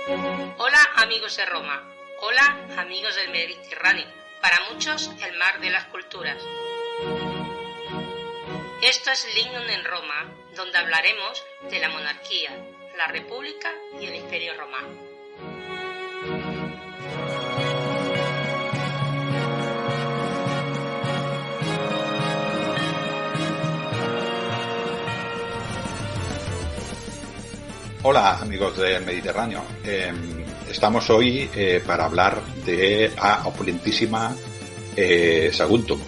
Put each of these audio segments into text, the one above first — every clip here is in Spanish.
Hola amigos de Roma, hola amigos del Mediterráneo, para muchos el mar de las culturas. Esto es Lignum en Roma, donde hablaremos de la monarquía, la república y el imperio romano. Hola amigos del Mediterráneo, estamos hoy para hablar de la opulentísima Saguntum.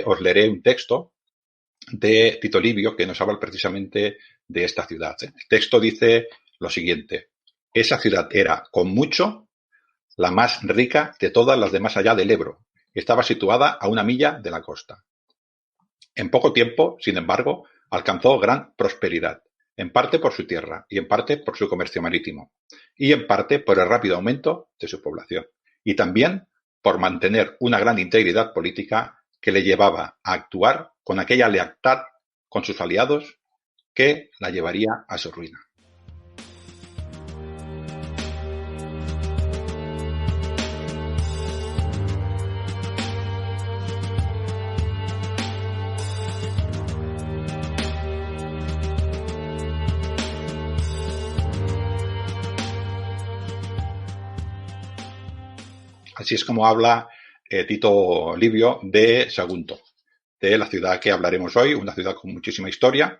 Os leeré un texto de Tito Livio que nos habla precisamente de esta ciudad. El texto dice lo siguiente: esa ciudad era, con mucho, la más rica de todas las de más allá del Ebro. Estaba situada a 1 milla de la costa. En poco tiempo, sin embargo, alcanzó gran prosperidad, en parte por su tierra y en parte por su comercio marítimo, y en parte por el rápido aumento de su población, y también por mantener una gran integridad política que le llevaba a actuar con aquella lealtad con sus aliados que la llevaría a su ruina. Así es como habla Tito Livio de Sagunto, de la ciudad que hablaremos hoy, una ciudad con muchísima historia.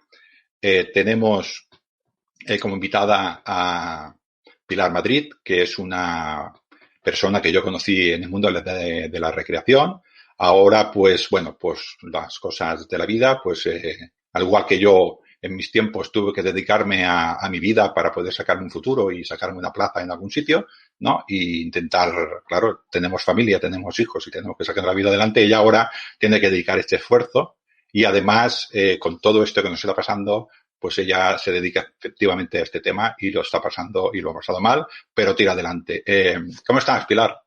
Tenemos como invitada a Pilar Madrid, que es una persona que yo conocí en el mundo de la recreación. Ahora, pues las cosas de la vida, al igual que yo en mis tiempos tuve que dedicarme a mi vida para poder sacarme un futuro y sacarme una plaza en algún sitio, ¿no? Y intentar, claro, tenemos familia, tenemos hijos y tenemos que sacar la vida adelante. Ella ahora tiene que dedicar este esfuerzo y además, con todo esto que nos está pasando, pues ella se dedica efectivamente a este tema y lo está pasando y lo ha pasado mal, pero tira adelante. ¿Cómo estás, Pilar?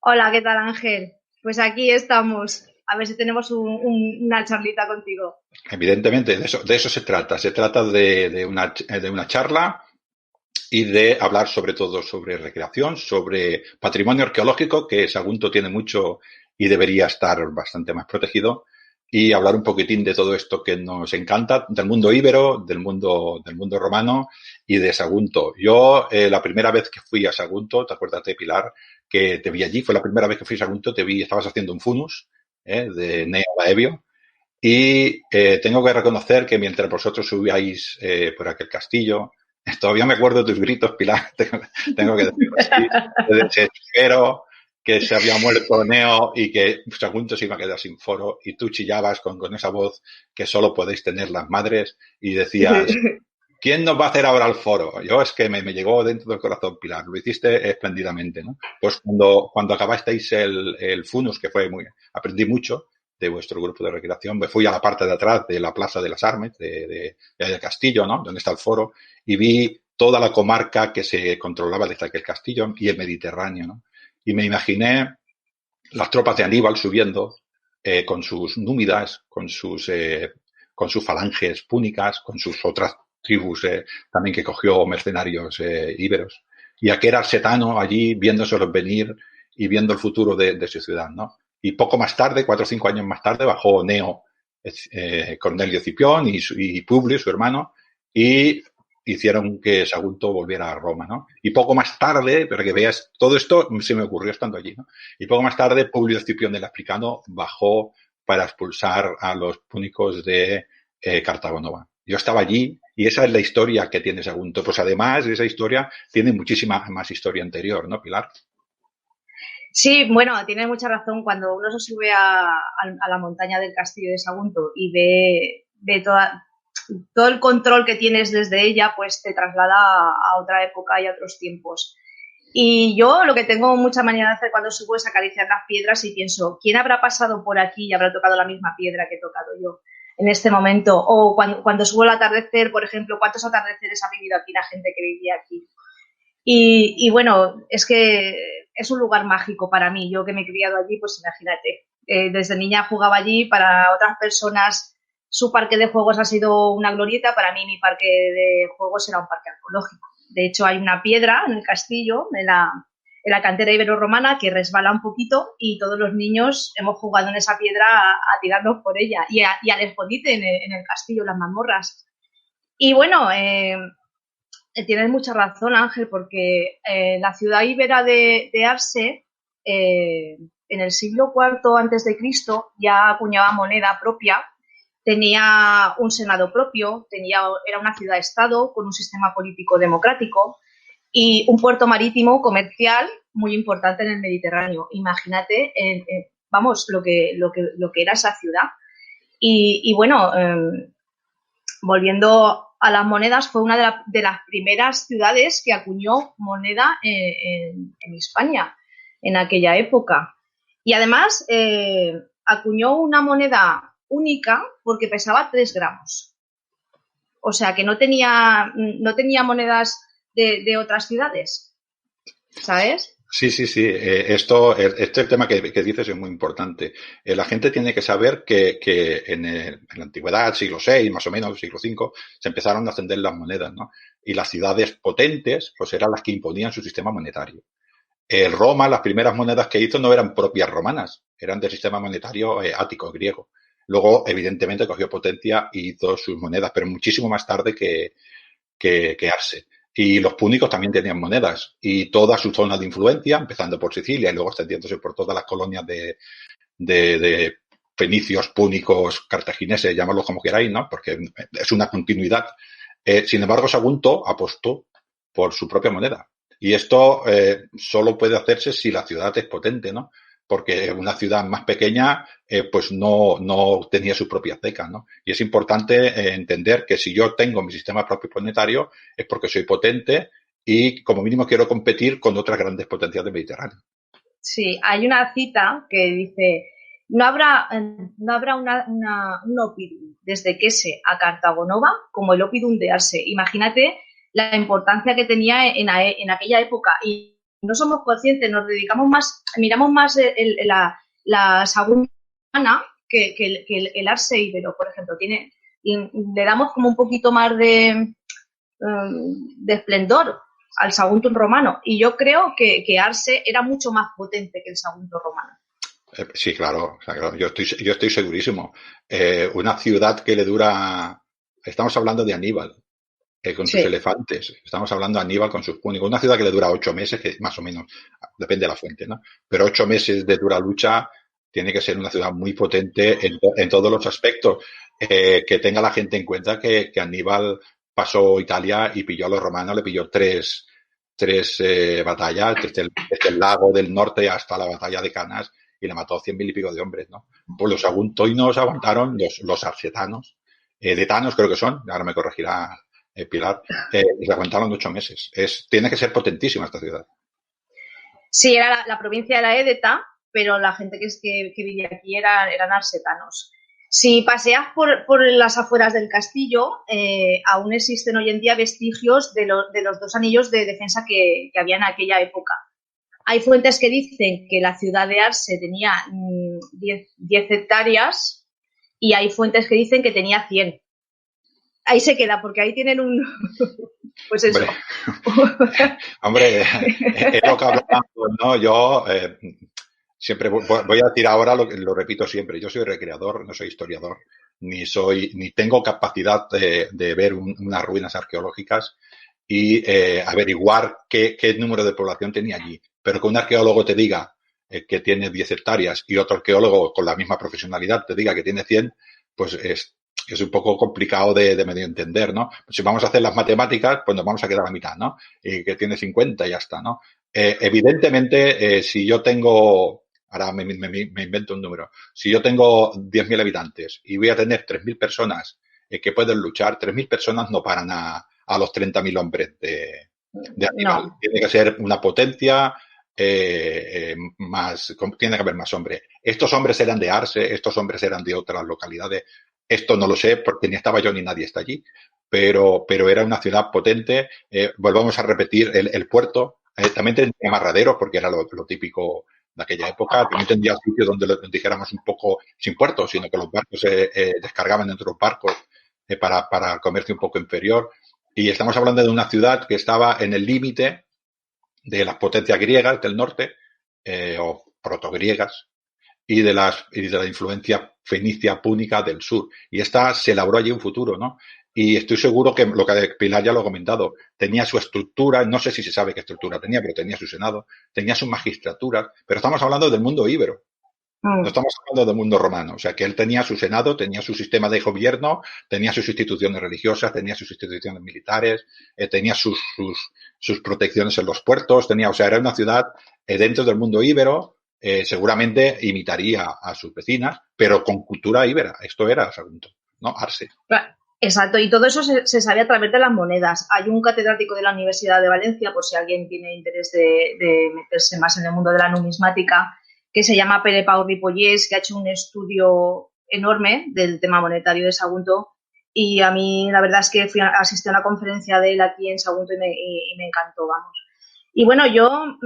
Hola, ¿qué tal, Ángel? Pues aquí estamos. A ver si tenemos una charlita contigo. Evidentemente, de eso se trata. Se trata de una charla y de hablar sobre todo sobre recreación, sobre patrimonio arqueológico, que Sagunto tiene mucho y debería estar bastante más protegido, y hablar un poquitín de todo esto que nos encanta, del mundo íbero, del mundo romano y de Sagunto. Yo, la primera vez que fui a Sagunto, ¿te acuerdas de Pilar? Que te vi allí, fue la primera vez que fui a Sagunto, te vi, estabas haciendo un funus, de Neo Baevio. Y tengo que reconocer que mientras vosotros subíais por aquel castillo, todavía me acuerdo de tus gritos, Pilar, tengo que decirlo así, de desespero, que se había muerto Neo y que Sagunto se iba a quedar sin foro, y tú chillabas con esa voz que solo podéis tener las madres y decías: ¿quién nos va a hacer ahora el foro? Yo es que me llegó dentro del corazón, Pilar, lo hiciste espléndidamente, ¿no? Pues cuando acabasteis el Funus, que aprendí mucho de vuestro grupo de recreación, me fui a la parte de atrás de la Plaza de las Armes, del castillo, ¿no? Donde está el foro, y vi toda la comarca que se controlaba desde aquel castillo y el Mediterráneo, ¿no? Y me imaginé las tropas de Aníbal subiendo con sus númidas, con sus falanges púnicas, con sus otras tribus también que cogió mercenarios íberos. Y aquel arsetano allí viéndoselos venir y viendo el futuro de su ciudad, ¿no? Y poco más tarde, 4 o 5 años más tarde, bajó Neo, Cornelio Escipión y Publio, su hermano, y hicieron que Sagunto volviera a Roma, ¿no? Y poco más tarde, para que veas, todo esto se me ocurrió estando allí, ¿no? Y poco más tarde, Publio Escipión del Africano bajó para expulsar a los púnicos de Cartago Nova. Yo estaba allí y esa es la historia que tiene Sagunto. Pues además, esa historia tiene muchísima más historia anterior, ¿no, Pilar? Sí, bueno, tienes mucha razón. Cuando uno se sube a la montaña del castillo de Sagunto y ve todo el control que tienes desde ella, pues te traslada a otra época y a otros tiempos. Y yo lo que tengo mucha manía de hacer cuando subo es acariciar las piedras y pienso, ¿quién habrá pasado por aquí y habrá tocado la misma piedra que he tocado yo en este momento? O cuando subo el atardecer, por ejemplo, ¿cuántos atardeceres ha vivido aquí la gente que vivía aquí? Y bueno, es que es un lugar mágico para mí. Yo que me he criado allí, pues imagínate. Desde niña jugaba allí, para otras personas su parque de juegos ha sido una glorieta, para mí mi parque de juegos era un parque arqueológico. De hecho, hay una piedra en el castillo, en la cantera ibero-romana, que resbala un poquito y todos los niños hemos jugado en esa piedra a tirarnos por ella y al escondite en el castillo, en las mazmorras. Y bueno, tienes mucha razón, Ángel, porque la ciudad íbera de Arse, en el siglo IV antes de Cristo, ya acuñaba moneda propia, tenía un senado propio, era una ciudad-estado con un sistema político democrático y un puerto marítimo comercial muy importante en el Mediterráneo. Imagínate, vamos, lo que era esa ciudad. Y bueno, volviendo a las monedas, fue una de las primeras ciudades que acuñó moneda en España en aquella época. Y además acuñó una moneda única porque pesaba 3 gramos. O sea que no tenía monedas de otras ciudades, ¿sabes? Sí. Este tema que dices es muy importante. La gente tiene que saber que en la antigüedad, siglo VI, más o menos, siglo V, se empezaron a ascender las monedas, ¿no? Y las ciudades potentes, pues eran las que imponían su sistema monetario. Roma, las primeras monedas que hizo no eran propias romanas, eran del sistema monetario ático, griego. Luego, evidentemente, cogió potencia y hizo sus monedas, pero muchísimo más tarde que Arse. Y los púnicos también tenían monedas y toda su zona de influencia, empezando por Sicilia y luego extendiéndose por todas las colonias de fenicios, púnicos, cartagineses, llamadlos como queráis, ¿no? Porque es una continuidad. Sin embargo, Sagunto apostó por su propia moneda. Y esto solo puede hacerse si la ciudad es potente, ¿no? Porque una ciudad más pequeña pues no tenía sus propias becas, ¿no? Y es importante entender que si yo tengo mi sistema propio monetario es porque soy potente y como mínimo quiero competir con otras grandes potencias del Mediterráneo. Sí, hay una cita que dice: no habrá un oppidum desde Quese a Cartagonova como el oppidum de Arse. Imagínate la importancia que tenía en aquella época, y no somos conscientes, nos dedicamos más, miramos más la Sagunto que el Arse íbero, por ejemplo. Le damos como un poquito más de esplendor al Saguntum romano, y yo creo que Arse era mucho más potente que el Sagunto romano. Sí, claro, yo estoy segurísimo. Una ciudad que le dura, estamos hablando de Aníbal, con sus elefantes, estamos hablando de Aníbal con sus púnicos, una ciudad que le dura 8 meses, que más o menos, depende de la fuente, ¿no? Pero 8 meses de dura lucha tiene que ser una ciudad muy potente en todos los aspectos. Que tenga la gente en cuenta que Aníbal pasó Italia y pilló a los romanos, le pilló tres batallas, desde el lago del norte hasta la batalla de Canas, y le mató 100.000 y pico de hombres, ¿no? Pues los saguntoinos aguantaron, los arcetanos, detanos creo que son, ahora me corregirá Pilar, les aguantaron 8 meses. Tiene que ser potentísima esta ciudad. Sí, era la provincia de la Edeta, pero la gente que vivía aquí eran arsetanos. Si paseas por las afueras del castillo, aún existen hoy en día vestigios de los 2 anillos de defensa que había en aquella época. Hay fuentes que dicen que la ciudad de Arse tenía 10 hectáreas y hay fuentes que dicen que tenía 100. Ahí se queda, porque ahí tienen un... Pues eso. Hombre, es lo que hablamos, ¿no? Yo siempre voy a decir ahora, lo repito siempre, yo soy recreador, no soy historiador, ni tengo capacidad de ver unas ruinas arqueológicas y averiguar qué número de población tenía allí. Pero que un arqueólogo te diga que tiene 10 hectáreas y otro arqueólogo con la misma profesionalidad te diga que tiene 100, pues es un poco complicado de medio entender, ¿no? Si vamos a hacer las matemáticas, pues nos vamos a quedar a la mitad, ¿no? Y que tiene 50 y ya está, ¿no? Evidentemente, si yo tengo, ahora me invento un número, si yo tengo 10.000 habitantes y voy a tener 3.000 personas que pueden luchar, 3.000 personas no paran a los 30.000 hombres de Aníbal. No. Tiene que ser una potencia tiene que haber más hombres. Estos hombres eran de Arse, estos hombres eran de otras localidades. Esto no lo sé porque ni estaba yo ni nadie está allí, pero era una ciudad potente. Volvamos a repetir el puerto. También tenía amarraderos porque era lo típico de aquella época. También tendría sitios donde dijéramos un poco sin puertos, sino que los barcos se descargaban entre los barcos para comercio un poco inferior. Y estamos hablando de una ciudad que estaba en el límite de las potencias griegas del norte, o protogriegas, y de la influencia fenicia púnica del sur. Y esta se elaboró allí un futuro, ¿no? Y estoy seguro que lo que Pilar ya lo ha comentado, tenía su estructura, no sé si se sabe qué estructura tenía, pero tenía su senado, tenía sus magistraturas, pero estamos hablando del mundo íbero. No estamos hablando del mundo romano. O sea, que él tenía su senado, tenía su sistema de gobierno, tenía sus instituciones religiosas, tenía sus instituciones militares, tenía sus protecciones en los puertos, o sea, era una ciudad dentro del mundo íbero. Seguramente imitaría a sus vecinas, pero con cultura íbera. Esto era Sagunto, ¿no? Arce. Exacto, y todo eso se sabe a través de las monedas. Hay un catedrático de la Universidad de Valencia, por si alguien tiene interés de meterse más en el mundo de la numismática, que se llama Pere Pau Ripollés, que ha hecho un estudio enorme del tema monetario de Sagunto, y a mí la verdad es que asistí a una conferencia de él aquí en Sagunto y me encantó, vamos. Y bueno, yo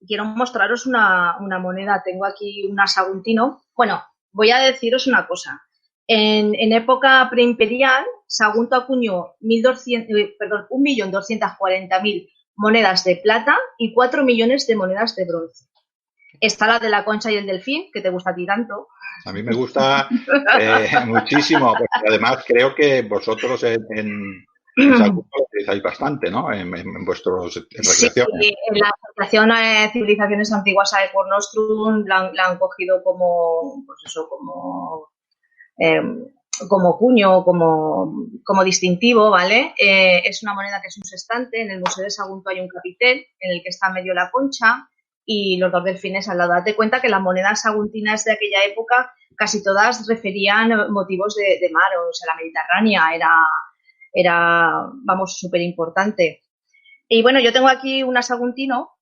quiero mostraros una moneda. Tengo aquí una saguntino. Bueno, voy a deciros una cosa. En época preimperial, Sagunto acuñó 1.240.000 monedas de plata y 4 millones de monedas de bronce. Está la de la concha y el delfín, que te gusta a ti tanto. A mí me gusta muchísimo, porque además creo que vosotros en Sagunto lo utilizáis bastante, ¿no? En vuestras recreaciones. Sí, en la Asociación Civilizaciones Antiguas Aequor Nostrum la han cogido como, pues eso, como cuño, como distintivo, ¿vale? Es una moneda que es un sextante. En el Museo de Sagunto hay un capitel en el que está medio la concha y los dos delfines al lado. Date cuenta que las monedas saguntinas de aquella época casi todas referían motivos de mar, o sea, la Mediterránea era vamos, súper importante. Y bueno, yo tengo aquí una saguntino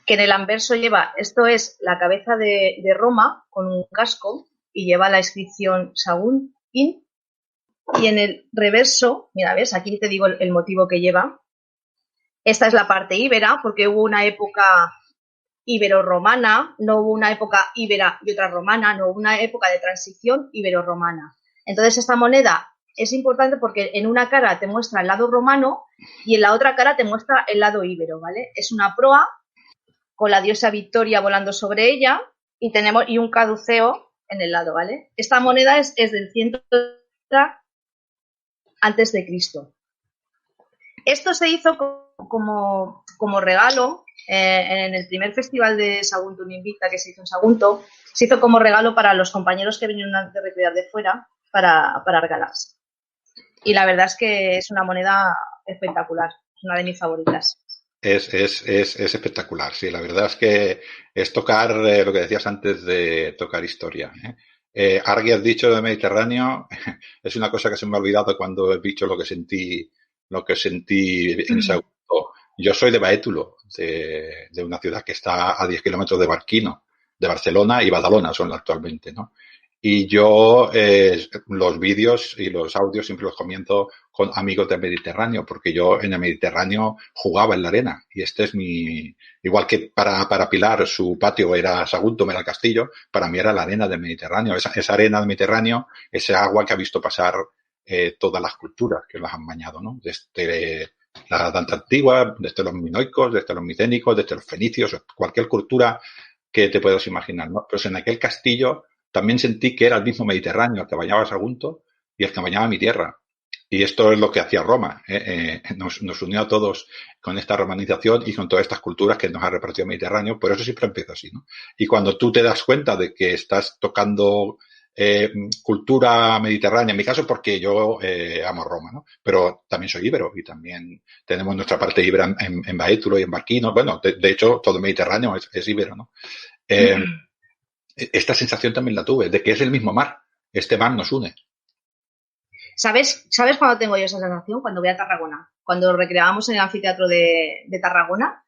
que en el anverso lleva, esto es la cabeza de Roma con un casco y lleva la inscripción Saguntin, y en el reverso, mira, ves, aquí te digo el motivo que lleva. Esta es la parte íbera, porque hubo una época ibero-romana, no hubo una época íbera y otra romana, no hubo una época de transición ibero-romana. Entonces esta moneda es importante porque en una cara te muestra el lado romano y en la otra cara te muestra el lado íbero, ¿vale? Es una proa con la diosa Victoria volando sobre ella y un caduceo en el lado, ¿vale? Esta moneda es del 130 antes de Cristo. Esto se hizo como regalo en el primer festival de Sagunto Invicta que se hizo en Sagunto. Se hizo como regalo para los compañeros que vinieron de recrear de fuera para regalarse. Y la verdad es que es una moneda espectacular, es una de mis favoritas. Es espectacular, sí. La verdad es que es tocar lo que decías antes de tocar historia. Argui has dicho de Mediterráneo, es una cosa que se me ha olvidado cuando he dicho lo que sentí en Sagunto. Yo soy de Baétulo, de una ciudad que está a 10 kilómetros de Barquino, de Barcelona y Badalona son actualmente, ¿no? Y yo los vídeos y los audios siempre los comienzo con amigos del Mediterráneo, porque yo en el Mediterráneo jugaba en la arena. Y este es igual que para Pilar su patio era Sagunto, era el castillo, para mí era la arena del Mediterráneo. Esa arena del Mediterráneo, ese agua que ha visto pasar todas las culturas que las han bañado, ¿no? Desde la Edad Antigua, desde los minoicos, desde los micénicos, desde los fenicios, cualquier cultura que te puedas imaginar, ¿no? Pues en aquel castillo también sentí que era el mismo Mediterráneo el que bañaba Sagunto y el que bañaba mi tierra. Y esto es lo que hacía Roma. Nos unió a todos con esta romanización y con todas estas culturas que nos ha repartido el Mediterráneo. Por eso siempre empieza así, ¿no? Y cuando tú te das cuenta de que estás tocando cultura mediterránea, en mi caso porque yo amo Roma, ¿no? Pero también soy íbero y también tenemos nuestra parte íbera en Baétulo y en Barquino. Bueno, de hecho, todo el Mediterráneo es íbero, ¿no? Esta sensación también la tuve, de que es el mismo mar. Este mar nos une. ¿Sabes cuándo tengo yo esa sensación? Cuando voy a Tarragona. Cuando recreábamos en el anfiteatro de Tarragona,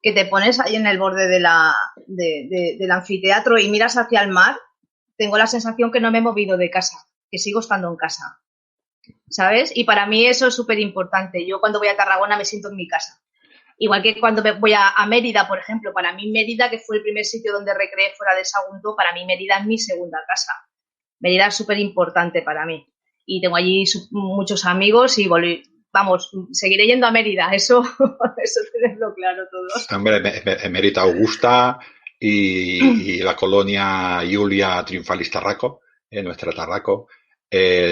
que te pones ahí en el borde del anfiteatro y miras hacia el mar, tengo la sensación que no me he movido de casa, que sigo estando en casa. ¿Sabes? Y para mí eso es súper importante. Yo cuando voy a Tarragona me siento en mi casa. Igual que cuando voy a Mérida, por ejemplo, para mí Mérida, que fue el primer sitio donde recreé fuera de Sagunto, para mí Mérida es mi segunda casa. Mérida es súper importante para mí. Y tengo allí muchos amigos y vamos, seguiré yendo a Mérida, eso tenerlo claro todos. Hombre, Mérida Augusta y la colonia Iulia Triunfalis Tarraco, nuestra Tarraco,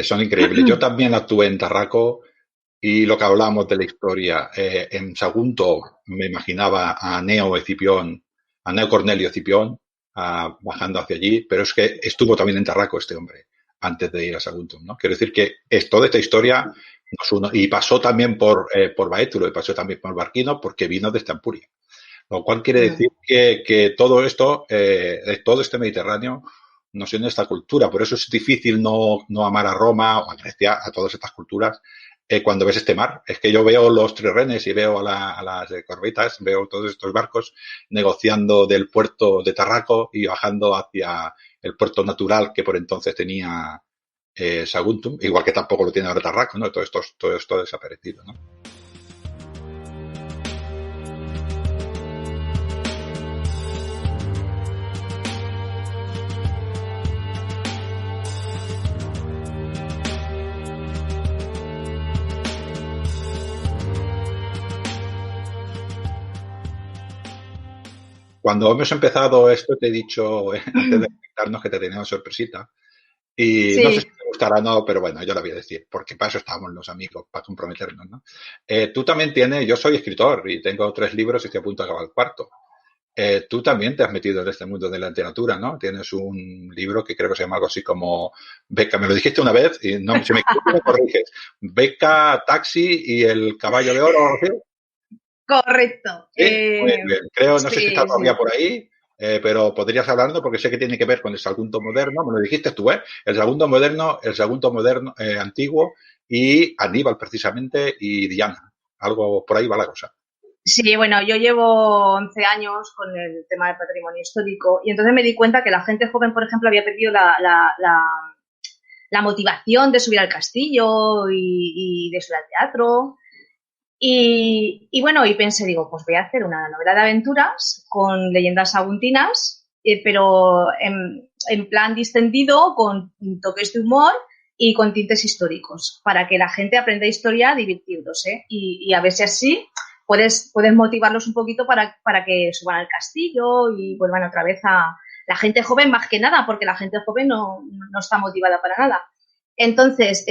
son increíbles. Yo también actué en Tarraco y lo que hablábamos de la historia, en Sagunto me imaginaba a Neo Escipión, a Neo Cornelio Escipión, bajando hacia allí, pero es que estuvo también en Tarraco este hombre antes de ir a Saguntum, ¿no? Quiero decir que es toda esta historia y pasó también por Baétulo y pasó también por Barquino porque vino desde Ampuria. Lo cual quiere decir que todo esto, todo este Mediterráneo nos une esta cultura. Por eso es difícil no amar a Roma o a Grecia, a todas estas culturas, cuando ves este mar. Es que yo veo los trirrenes y veo a las corbetas, veo todos estos barcos negociando del puerto de Tarraco y bajando hacia el puerto natural que por entonces tenía Saguntum, igual que tampoco lo tiene ahora Tarraco, ¿no? Todo esto ha desaparecido, ¿no? Cuando hemos empezado esto, te he dicho antes de conectarnos que te tenía una sorpresita. Y sí. No sé si te gustará o no, pero bueno, yo la voy a decir, porque para eso estamos los amigos, para comprometernos, ¿no? Tú también yo soy escritor y tengo 3 libros y estoy a punto de acabar el 4. Tú también te has metido en este mundo de la literatura, ¿no? Tienes un libro que creo que se llama algo así como Beca, me lo dijiste una vez y no, si me equivoco me corriges. Beca, Taxi y el Caballo de Oro, ¿sí? Correcto. Sí, muy bien. Creo, no sé si está todavía por ahí, pero podrías hablarlo porque sé que tiene que ver con el Sagunto moderno, me lo dijiste tú, el Sagunto moderno antiguo y Aníbal precisamente y Diana. Algo por ahí va la cosa. Sí, bueno, yo llevo 11 años con el tema del patrimonio histórico y entonces me di cuenta que la gente joven, por ejemplo, había perdido la motivación de subir al castillo y de subir al teatro. Y bueno, y pensé, digo, pues voy a hacer una novela de aventuras con leyendas saguntinas, pero en plan distendido, con toques de humor y con tintes históricos, para que la gente aprenda historia divirtiéndose y a ver si así puedes motivarlos un poquito para que suban al castillo y vuelvan otra vez a la gente joven, más que nada, porque la gente joven no está motivada para nada. Entonces,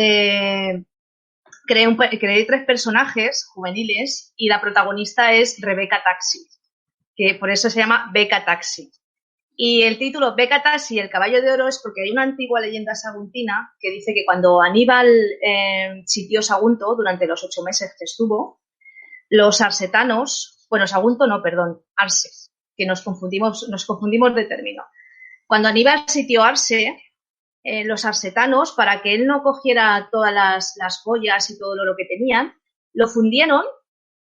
creé 3 personajes juveniles y la protagonista es Rebeca Taxi, que por eso se llama Beca Taxi. Y el título Beca Taxi y el Caballo de Oro es porque hay una antigua leyenda saguntina que dice que cuando Aníbal sitió Sagunto durante los 8 meses que estuvo, los arsetanos, bueno, Sagunto no, perdón, Arse, que nos confundimos de término. Cuando Aníbal sitió Arse, los arsetanos, para que él no cogiera todas las joyas y todo el oro que tenían, lo fundieron,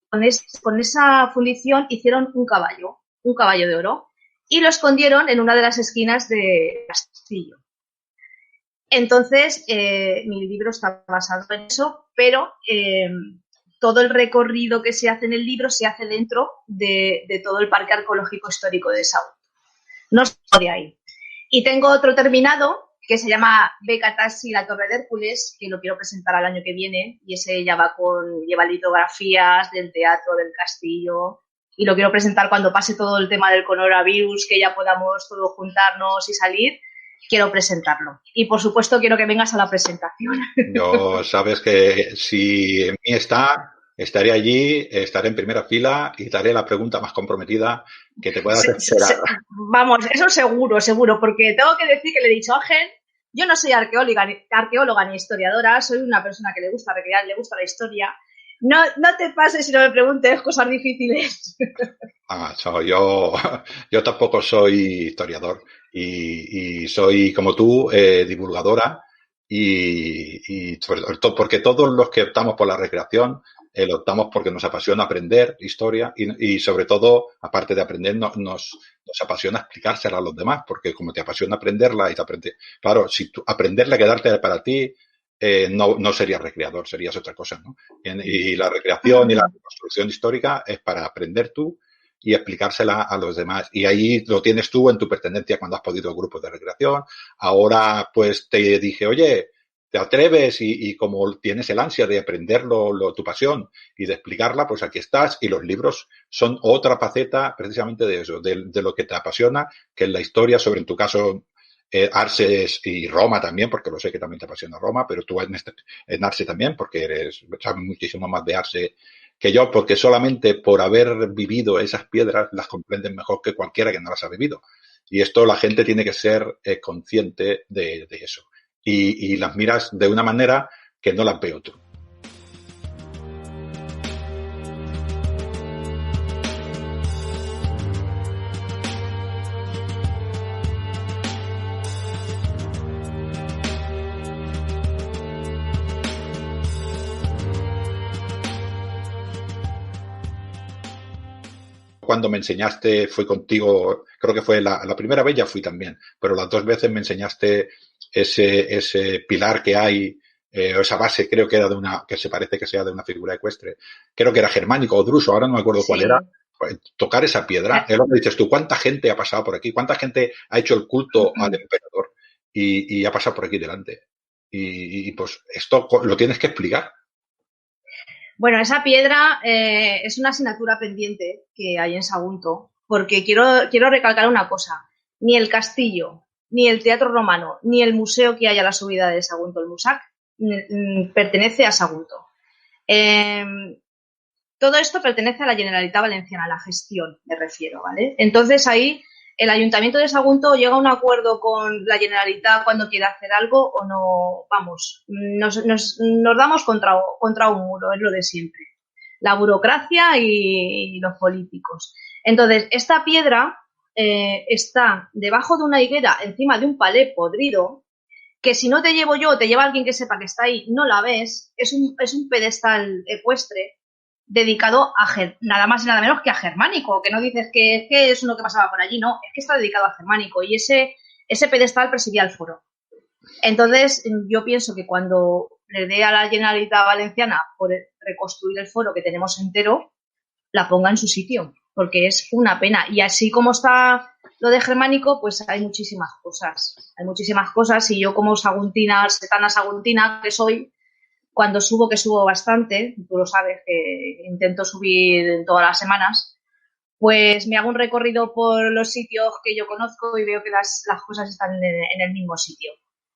con esa fundición hicieron un caballo de oro, y lo escondieron en una de las esquinas del castillo. Entonces, mi libro está basado en eso, pero todo el recorrido que se hace en el libro se hace dentro de todo el Parque Arqueológico Histórico de Sagunto. No estoy de ahí. Y tengo otro terminado que se llama Beca Taxi y la Torre de Hércules, que lo quiero presentar al año que viene, y ese ya lleva litografías del teatro, del castillo, y lo quiero presentar cuando pase todo el tema del coronavirus, que ya podamos todos juntarnos y salir, quiero presentarlo. Y por supuesto quiero que vengas a la presentación. Yo sabes que si en mí estaré allí, estaré en primera fila y te haré la pregunta más comprometida que te puedas esperar. Vamos, eso seguro, porque tengo que decir que le he dicho a Ángel, yo no soy arqueóloga ni historiadora, soy una persona que le gusta recrear, le gusta la historia. No te pases si no me preguntes cosas difíciles. Yo tampoco soy historiador y soy, como tú, divulgadora y sobre todo porque todos los que optamos por la recreación lo optamos porque nos apasiona aprender historia y sobre todo, aparte de aprender, nos apasiona explicársela a los demás, porque como te apasiona aprenderla y te aprende, claro, si aprenderla quedarte para ti, no serías recreador, serías otra cosa, ¿no? Y la recreación y la reconstrucción histórica es para aprender tú y explicársela a los demás. Y ahí lo tienes tú en tu pertenencia cuando has podido grupos de recreación. Ahora, pues, te dije, oye, te atreves y como tienes el ansia de aprenderlo, tu pasión y de explicarla, pues aquí estás. Y los libros son otra faceta precisamente de eso, de lo que te apasiona, que es la historia, sobre en tu caso, Arses y Roma también, porque lo sé que también te apasiona Roma, pero tú en Arse también, porque sabes muchísimo más de Arse que yo, porque solamente por haber vivido esas piedras las comprendes mejor que cualquiera que no las ha vivido. Y esto la gente tiene que ser consciente de eso. Y las miras de una manera que no las veo tú. Cuando me enseñaste, fue contigo, creo que fue la primera vez, ya fui también, pero las 2 veces me enseñaste ese pilar que hay, esa base, creo que era que se parece que sea de una figura ecuestre, creo que era germánico o druso, ahora no me acuerdo cuál era. Pues, tocar esa piedra, es lo que dices tú, ¿cuánta gente ha pasado por aquí? ¿Cuánta gente ha hecho el culto al emperador y ha pasado por aquí delante? Y pues esto lo tienes que explicar. Bueno, esa piedra es una asignatura pendiente que hay en Sagunto, porque quiero recalcar una cosa. Ni el castillo, ni el teatro romano, ni el museo que hay a la subida de Sagunto, el Musac, pertenece a Sagunto. Todo esto pertenece a la Generalitat Valenciana, a la gestión, me refiero, ¿vale? Entonces ahí el Ayuntamiento de Sagunto llega a un acuerdo con la Generalitat cuando quiere hacer algo o no, vamos, nos damos contra un muro, es lo de siempre. La burocracia y los políticos. Entonces, esta piedra está debajo de una higuera, encima de un palé podrido, que si no te llevo yo o te lleva alguien que sepa que está ahí, no la ves, es un pedestal ecuestre dedicado a nada más y nada menos que a Germánico, que no dices que es uno que pasaba por allí, no, es que está dedicado a Germánico y ese pedestal presidía el foro. Entonces, yo pienso que cuando le dé a la Generalitat Valenciana por reconstruir el foro que tenemos entero, la ponga en su sitio, porque es una pena. Y así como está lo de Germánico, pues hay muchísimas cosas y yo como saguntina, setana saguntina que soy, cuando subo, que subo bastante, tú lo sabes que intento subir todas las semanas, pues me hago un recorrido por los sitios que yo conozco y veo que las cosas están en el mismo sitio.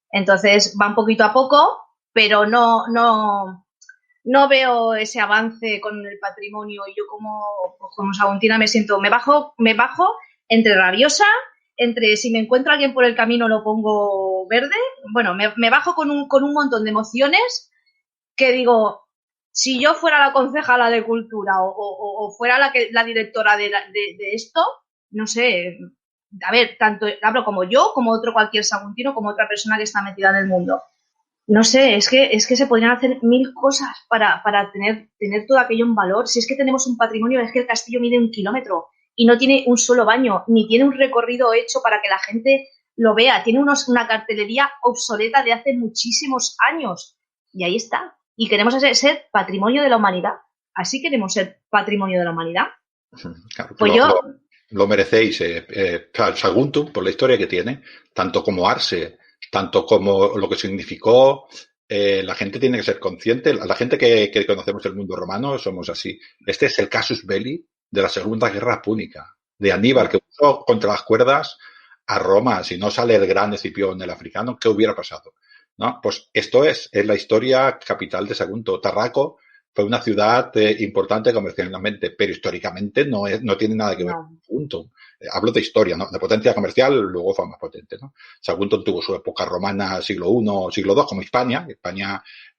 Entonces van poquito a poco, pero no veo ese avance con el patrimonio y yo como saguntina me bajo entre rabiosa, entre si me encuentro a alguien por el camino lo pongo verde, bueno, me bajo con un montón de emociones que digo, si yo fuera la concejala de cultura o fuera la directora de esto, no sé, a ver, tanto hablo como yo, como otro cualquier saguntino, como otra persona que está metida en el mundo. No sé, es que se podrían hacer 1000 cosas para tener todo aquello en valor. Si es que tenemos un patrimonio, es que el castillo mide 1 kilómetro y no tiene un solo baño, ni tiene un recorrido hecho para que la gente lo vea. Tiene una cartelería obsoleta de hace muchísimos años. Y ahí está. Y queremos ser patrimonio de la humanidad. ¿Así queremos ser patrimonio de la humanidad? Claro, pues lo merecéis. Saguntum, por la historia que tiene, tanto como Arse, tanto como lo que significó, la gente tiene que ser consciente. La gente que conocemos el mundo romano somos así. Este es el casus belli de la Segunda Guerra Púnica, de Aníbal, que puso contra las cuerdas a Roma. Si no sale el gran Escipión, el africano, ¿qué hubiera pasado? ¿No? Pues esto es la historia capital de Sagunto. Tarraco fue una ciudad importante comercialmente, pero históricamente no tiene nada que ver con Sagunto. Hablo de historia, ¿no? De potencia comercial, luego fue más potente, ¿no? Sagunto tuvo su época romana, siglo I, siglo II, como Hispania.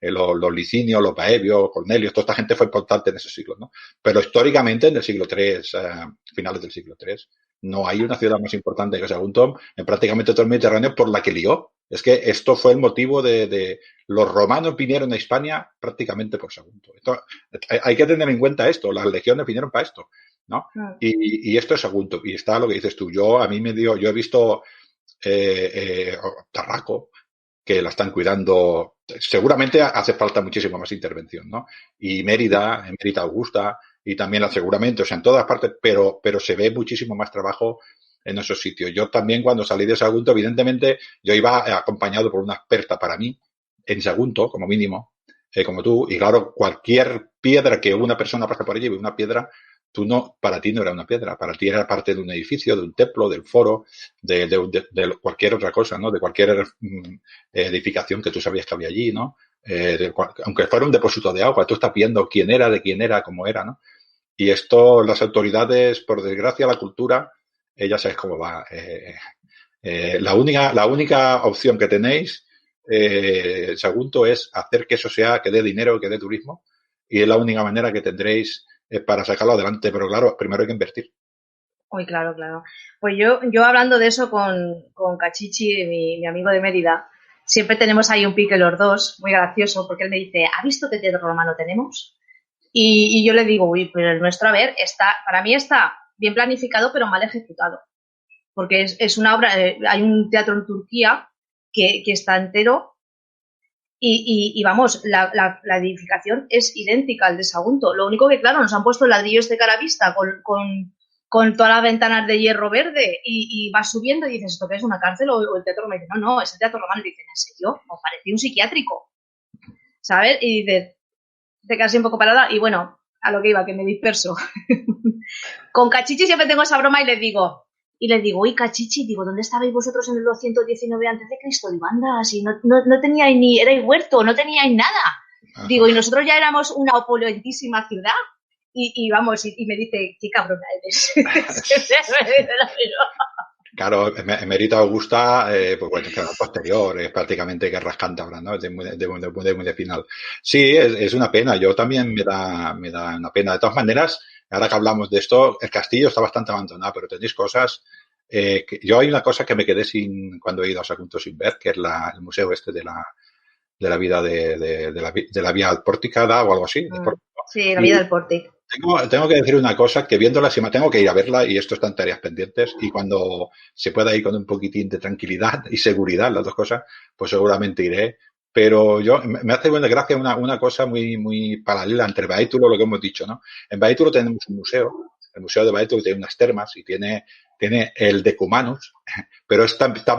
Los licinios, los baebios, Cornelios, toda esta gente fue importante en ese siglo, ¿no? Pero históricamente, en el siglo III, finales del siglo III, no hay una ciudad más importante que Sagunto en prácticamente todo el Mediterráneo por la que lió. Es que esto fue el motivo de los romanos vinieron a Hispania prácticamente por Sagunto. Hay que tener en cuenta esto, las legiones vinieron para esto, ¿no? Y esto es Sagunto. Y está lo que dices tú. Yo he visto Tarraco, que la están cuidando seguramente hace falta muchísimo más intervención, ¿no? Y Mérida Augusta, y también seguramente, o sea, en todas partes, pero se ve muchísimo más trabajo en esos sitios. Yo también, cuando salí de Sagunto, evidentemente, yo iba acompañado por una experta para mí, en Sagunto, como mínimo, como tú, y claro, cualquier piedra que una persona pase por allí, una piedra, para ti no era una piedra, para ti era parte de un edificio, de un templo, del foro, de cualquier otra cosa, ¿no? De cualquier edificación que tú sabías que había allí, ¿no? Aunque fuera un depósito de agua, tú estás viendo quién era, de quién era, cómo era, ¿no? Y esto, las autoridades, por desgracia, la cultura, ya sabes cómo va. La única opción que tenéis, Sagunto, es hacer que eso que dé dinero, que dé turismo, y es la única manera que tendréis para sacarlo adelante. Pero claro, primero hay que invertir. Uy, claro, claro. Pues yo hablando de eso con Cachichi, mi amigo de Mérida, siempre tenemos ahí un pique los dos, muy gracioso, porque él me dice, ¿ha visto qué teatro romano tenemos? Y yo le digo, uy, pero el nuestro, a ver, para mí está bien planificado, pero mal ejecutado. Porque es una obra, hay un teatro en Turquía que está entero y vamos, la edificación es idéntica al de Sagunto. Lo único que, claro, nos han puesto ladrillos de cara vista con todas las ventanas de hierro verde y vas subiendo y dices, ¿esto qué es, una cárcel o el teatro romano? Y dice, no, es el teatro romano. Y dicen, ¿en serio? Me parecía un psiquiátrico, ¿sabes? Y dices, te quedas un poco parada y bueno, a lo que iba, que me disperso. Con Cachichi siempre tengo esa broma y les digo, uy, Cachichi, digo, ¿dónde estabais vosotros en el 219 a.C.? Digo, anda, si no teníais ni, erais huerto, no teníais nada. Ajá. Digo, y nosotros ya éramos una opulentísima ciudad. Y vamos, y me dice, qué cabrona eres. Claro, Mérida Augusta, pues bueno, claro, posterior, es prácticamente guerras cántabras, ¿no? Es muy de final. Sí, es una pena. Yo también me da una pena. De todas maneras, ahora que hablamos de esto, el castillo está bastante abandonado, pero tenéis cosas. Yo hay una cosa que me quedé cuando he ido a Sagunto sin ver, que es el museo de la vida de la vía pórtica o algo así. Sí, la vida del pórtico. Tengo que decir una cosa, que viéndola, tengo que ir a verla, y esto está en tareas pendientes, y cuando se pueda ir con un poquitín de tranquilidad y seguridad, las dos cosas, pues seguramente iré. Pero me hace buena gracia una cosa muy, muy paralela entre Baétulo, lo que hemos dicho, ¿no? En Baétulo tenemos un museo, el Museo de Baétulo tiene unas termas y tiene el Decumanus, pero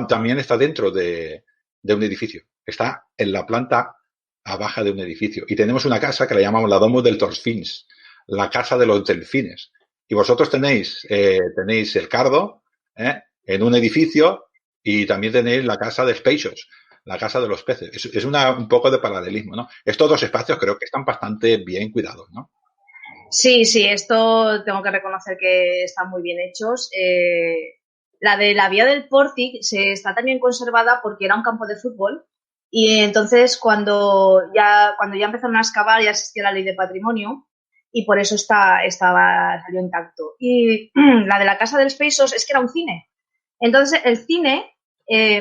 también está dentro de un edificio, está en la planta baja de un edificio, y tenemos una casa que la llamamos la Domus del Torfins, la casa de los delfines. Y vosotros tenéis el Cardo en un edificio, y también tenéis la casa de Speixos, la casa de los peces. Es un poco de paralelismo, ¿no? Estos dos espacios creo que están bastante bien cuidados, ¿no? Sí, esto tengo que reconocer que están muy bien hechos. La de la vía del Pórtic está también conservada porque era un campo de fútbol, y entonces cuando ya empezaron a excavar ya existía la ley de patrimonio, y por eso salió intacto. Y la de la casa de los Speixos es que era un cine. Entonces el cine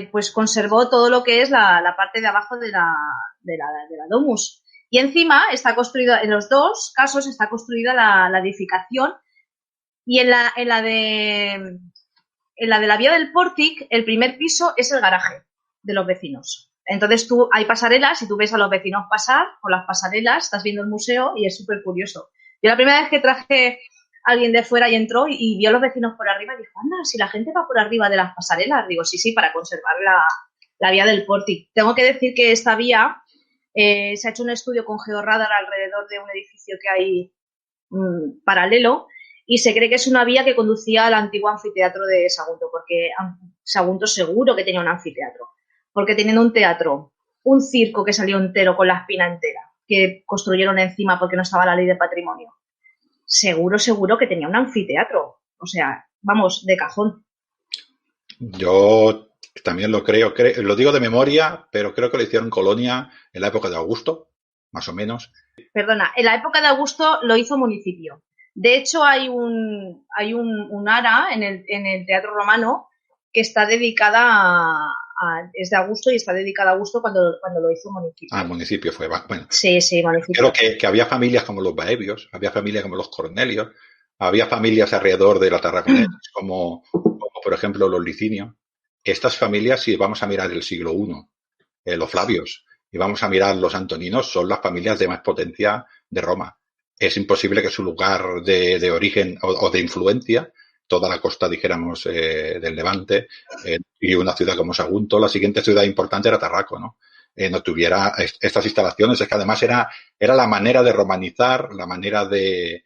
pues conservó todo lo que es la parte de abajo de la domus. Y encima está construida, en los dos casos está construida la edificación, y en la de la vía del Pórtic, el primer piso es el garaje de los vecinos. Entonces hay pasarelas y tú ves a los vecinos pasar por las pasarelas, estás viendo el museo y es súper curioso. Yo la primera vez que traje a alguien de fuera y entró y vio a los vecinos por arriba, y dijo, anda, si la gente va por arriba de las pasarelas. Digo, sí, para conservar la vía del Pórtic. Tengo que decir que esta vía se ha hecho un estudio con georradar alrededor de un edificio que hay paralelo, y se cree que es una vía que conducía al antiguo anfiteatro de Sagunto, porque Sagunto seguro que tenía un anfiteatro, porque teniendo un teatro, un circo que salió entero con la espina entera, que construyeron encima porque no estaba la ley de patrimonio, seguro que tenía un anfiteatro. O sea, vamos, de cajón. Yo también lo creo, lo digo de memoria, pero creo que lo hicieron Colonia en la época de Augusto, más o menos. Perdona, en la época de Augusto lo hizo municipio. De hecho, hay un ara en el Teatro Romano que está dedicada es de Augusto, y está dedicada a Augusto cuando lo hizo municipio. Ah, municipio fue. Bueno, sí, municipio. Creo que había familias como los Baebios, había familias como los Cornelios, había familias alrededor de la Tarraconense, como por ejemplo los Licinios. Estas familias, si vamos a mirar el siglo I, los Flavios, y vamos a mirar los antoninos, son las familias de más potencia de Roma. Es imposible que su lugar de origen o de influencia, toda la costa, dijéramos, del Levante, y una ciudad como Sagunto, la siguiente ciudad importante era Tarraco, ¿no? No tuviera estas instalaciones. Es que además era la manera de romanizar, la manera de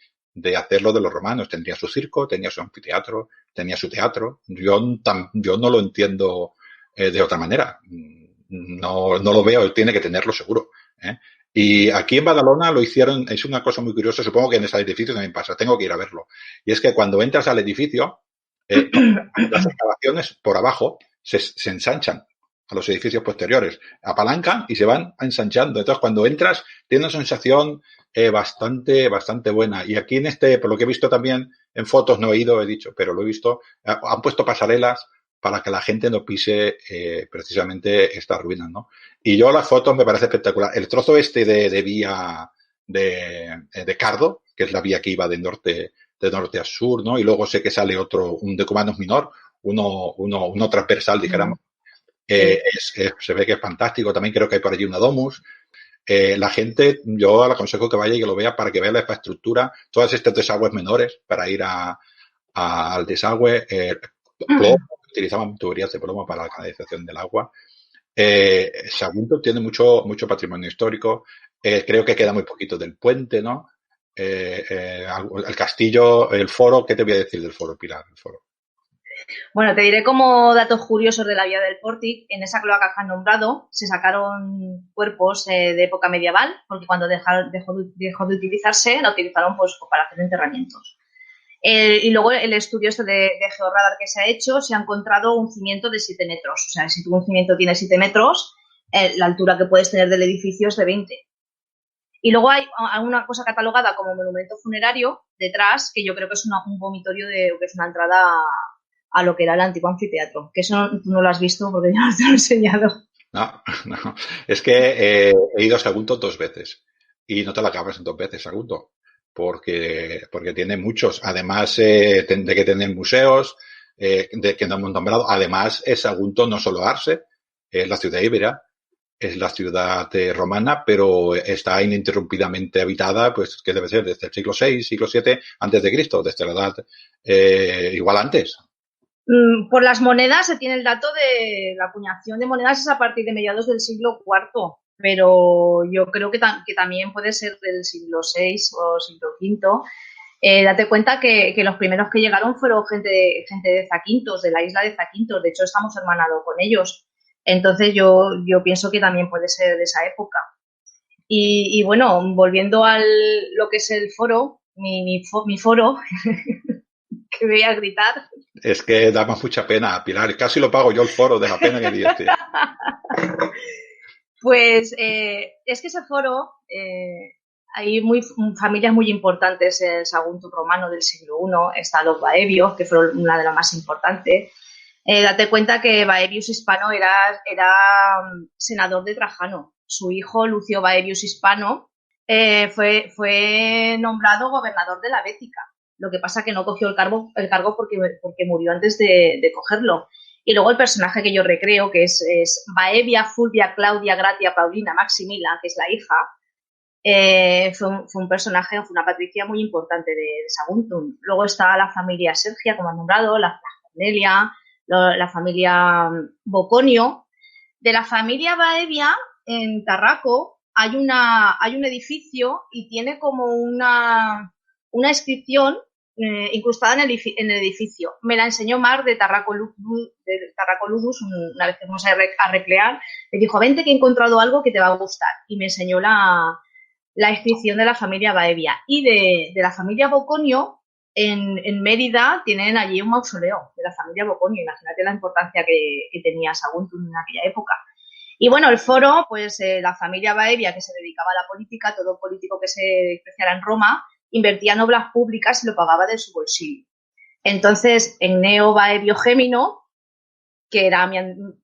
hacerlo de los romanos. Tendría su circo, tenía su anfiteatro, tenía su teatro. Yo no lo entiendo de otra manera. No lo veo, tiene que tenerlo seguro. Y aquí en Badalona lo hicieron, es una cosa muy curiosa, supongo que en ese edificio también pasa, tengo que ir a verlo. Y es que cuando entras al edificio, las excavaciones por abajo se ensanchan a los edificios posteriores, apalancan y se van ensanchando. Entonces, cuando entras, tiene una sensación bastante buena. Y aquí por lo que he visto también en fotos, no he ido, he dicho, pero lo he visto, han puesto pasarelas para que la gente no pise precisamente estas ruinas, ¿no? Y yo las fotos me parece espectacular. El trozo de vía de Cardo, que es la vía que iba de norte a sur, ¿no? Y luego sé que sale un decumanus minor, uno transversal, dijéramos. Se ve que es fantástico. También creo que hay por allí una domus. La gente, yo le aconsejo que vaya y que lo vea para que vea la infraestructura, todas estas desagües menores para ir al desagüe. Utilizaban tuberías de plomo para la canalización del agua. Sagunto tiene mucho patrimonio histórico. Creo que queda muy poquito del puente, ¿no? El castillo, el foro, ¿qué te voy a decir del foro, Pilar? El foro. Bueno, te diré como datos curiosos de la vía del Pórtic. En esa cloaca que han nombrado se sacaron cuerpos de época medieval, porque cuando dejó de utilizarse, la utilizaron pues para hacer enterramientos. Y luego el estudio de georradar que se ha hecho, se ha encontrado un cimiento de 7 metros. O sea, si un cimiento tiene 7 metros, la altura que puedes tener del edificio es de 20. Y luego hay una cosa catalogada como monumento funerario detrás, que yo creo que es un vomitorio, que es una entrada a lo que era el antiguo anfiteatro. Que eso tú no lo has visto porque ya te lo he enseñado. No. Es que he ido a Sagunto 2 veces y no te la acabas en 2 veces, Sagunto. Porque tiene muchos, además de que tener museos, de que no hemos nombrado, además es Sagunto no solo Arce, es la ciudad íbera, es la ciudad romana, pero está ininterrumpidamente habitada, pues que debe ser desde el siglo VI, siglo VII antes de Cristo, desde la edad igual antes. Por las monedas se tiene el dato de la acuñación de monedas es a partir de mediados del siglo IV, pero yo creo que también puede ser del siglo VI o siglo V. Date cuenta que los primeros que llegaron fueron gente de Zaquintos, de la isla de Zaquintos. De hecho, estamos hermanados con ellos. Entonces, yo pienso que también puede ser de esa época. Y bueno, volviendo a lo que es el foro, mi foro, que voy a gritar. Es que da mucha pena, Pilar. Casi lo pago yo el foro de la pena que dices. Pues es que ese foro, hay familias muy importantes en el Sagunto romano del siglo I. Está los Baebios, que fueron una de las más importantes. Date cuenta que Baebius Hispano era senador de Trajano. Su hijo, Lucio Baebius Hispano, fue nombrado gobernador de la Bética. Lo que pasa que no cogió el cargo porque murió antes de cogerlo. Y luego el personaje que yo recreo, que es Baevia Fulvia Claudia Gratia Paulina Maximila, que es la hija, fue un personaje, fue una patricia muy importante de Saguntum. Luego está la familia Sergia, como han nombrado, la Cornelia, la familia Boconio. De la familia Baevia, en Tarraco, hay un edificio y tiene como una inscripción incrustada en el edificio. Me la enseñó Mar de Tarraco Ludus, una vez que fuimos a recrear. Me dijo, vente que he encontrado algo que te va a gustar. Y me enseñó la inscripción de la familia Baevia. Y de la familia Boconio, en Mérida, tienen allí un mausoleo de la familia Boconio. Imagínate la importancia que tenía Saguntum en aquella época. Y bueno, el foro, pues la familia Baevia, que se dedicaba a la política, todo político que se despreciara en Roma, invertía en obras públicas y lo pagaba de su bolsillo. Entonces, Enneo Baevio Gémino, que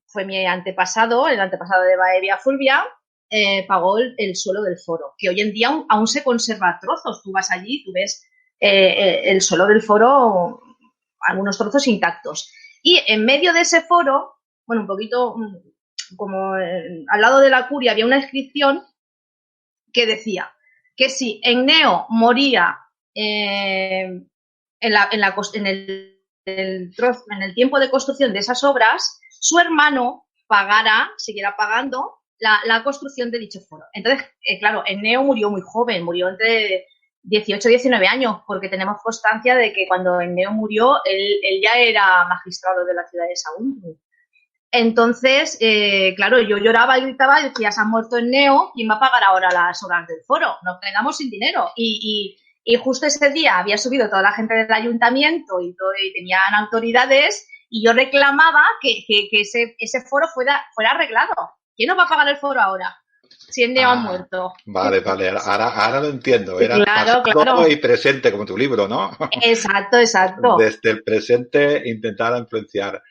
fue mi antepasado, el antepasado de Baevia Fulvia, pagó el suelo del foro, que hoy en día aún se conserva trozos. Tú vas allí, tú ves el suelo del foro, algunos trozos intactos. Y en medio de ese foro, bueno, un poquito al lado de la curia había una inscripción que decía que si Enneo moría en el tiempo de construcción de esas obras, su hermano siguiera pagando la construcción de dicho foro. Entonces, claro, Enneo murió muy joven, murió entre 18 y 19 años, porque tenemos constancia de que cuando Enneo murió, él ya era magistrado de la ciudad de Sagunto. Entonces, claro, yo lloraba y gritaba y decía, se ha muerto Enneo, ¿quién va a pagar ahora las obras del foro? Nos quedamos sin dinero. Y justo ese día había subido toda la gente del ayuntamiento y tenían autoridades, y yo reclamaba que ese foro fuera arreglado. ¿Quién nos va a pagar el foro ahora? Si Enneo ha muerto. Vale, ahora lo entiendo. Era claro, pasado y presente, como tu libro, ¿no? Exacto. Desde el presente intentar influenciar.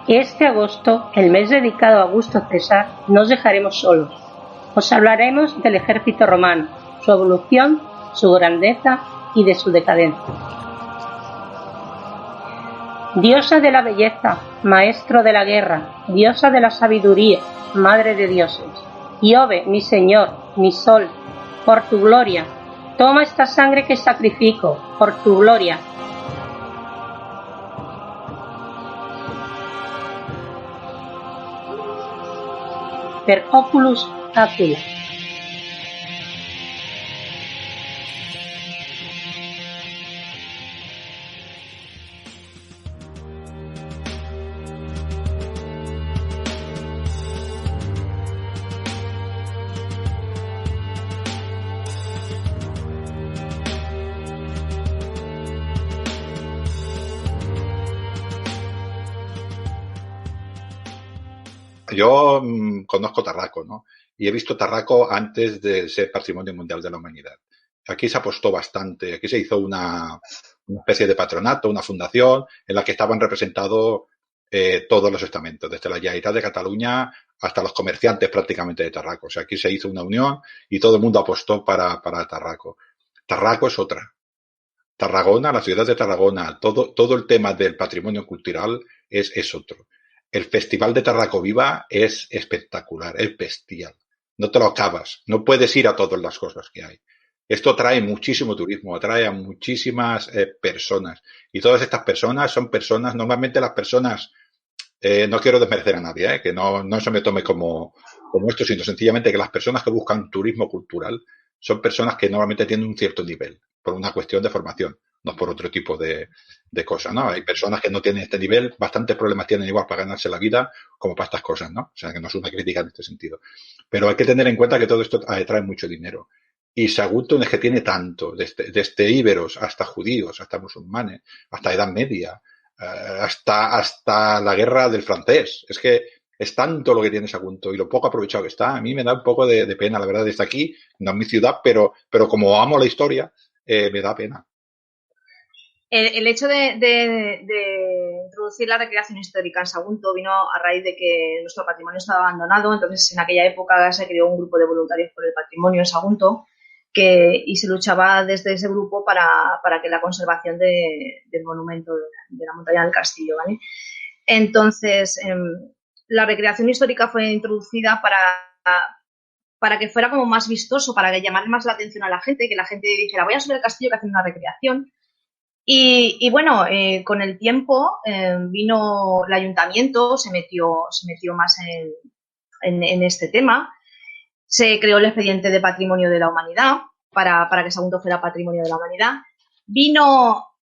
Este agosto, el mes dedicado a Augusto César, no os dejaremos solos. Os hablaremos del ejército romano, su evolución, su grandeza y de su decadencia. Diosa de la belleza, maestro de la guerra, diosa de la sabiduría, madre de dioses. Iove, mi señor, mi sol, por tu gloria, toma esta sangre que sacrifico, por tu gloria. Per oculus Aquila. Yo conozco Tarraco, ¿no? Y he visto Tarraco antes de ser Patrimonio Mundial de la Humanidad. Aquí se apostó bastante, aquí se hizo una especie de patronato, una fundación en la que estaban representados todos los estamentos, desde la Generalitat de Cataluña hasta los comerciantes prácticamente de Tarraco. O sea, aquí se hizo una unión y todo el mundo apostó para Tarraco. Tarraco es otra. Tarragona, la ciudad de Tarragona, todo el tema del patrimonio cultural es otro. El Festival de Tarraco Viva es espectacular, es bestial. No te lo acabas, no puedes ir a todas las cosas que hay. Esto atrae muchísimo turismo, atrae a muchísimas personas. Y todas estas personas son personas, normalmente las personas, no quiero desmerecer a nadie, que no se me tome como esto, sino sencillamente que las personas que buscan turismo cultural son personas que normalmente tienen un cierto nivel, por una cuestión de formación, no por otro tipo de cosas, ¿no? Hay personas que no tienen este nivel, bastantes problemas tienen igual para ganarse la vida como para estas cosas, ¿no? O sea, que no es una crítica en este sentido. Pero hay que tener en cuenta que todo esto atrae mucho dinero. Y Sagunto es que tiene tanto, desde íberos hasta judíos, hasta musulmanes, hasta Edad Media, hasta la guerra del francés. Es que es tanto lo que tiene Sagunto y lo poco aprovechado que está. A mí me da un poco de pena, la verdad, desde aquí, no es mi ciudad, pero como amo la historia, me da pena. El hecho de introducir la recreación histórica en Sagunto vino a raíz de que nuestro patrimonio estaba abandonado. Entonces, en aquella época se creó un grupo de voluntarios por el patrimonio en Sagunto y se luchaba desde ese grupo para que la conservación del monumento de la montaña del castillo, ¿vale? Entonces, la recreación histórica fue introducida para que fuera como más vistoso, para que llamara más la atención a la gente, que la gente dijera, voy a subir al castillo que hacen una recreación. Y bueno, con el tiempo vino el ayuntamiento, se metió más en este tema. Se creó el expediente de Patrimonio de la Humanidad para que Sagunto fuera Patrimonio de la Humanidad.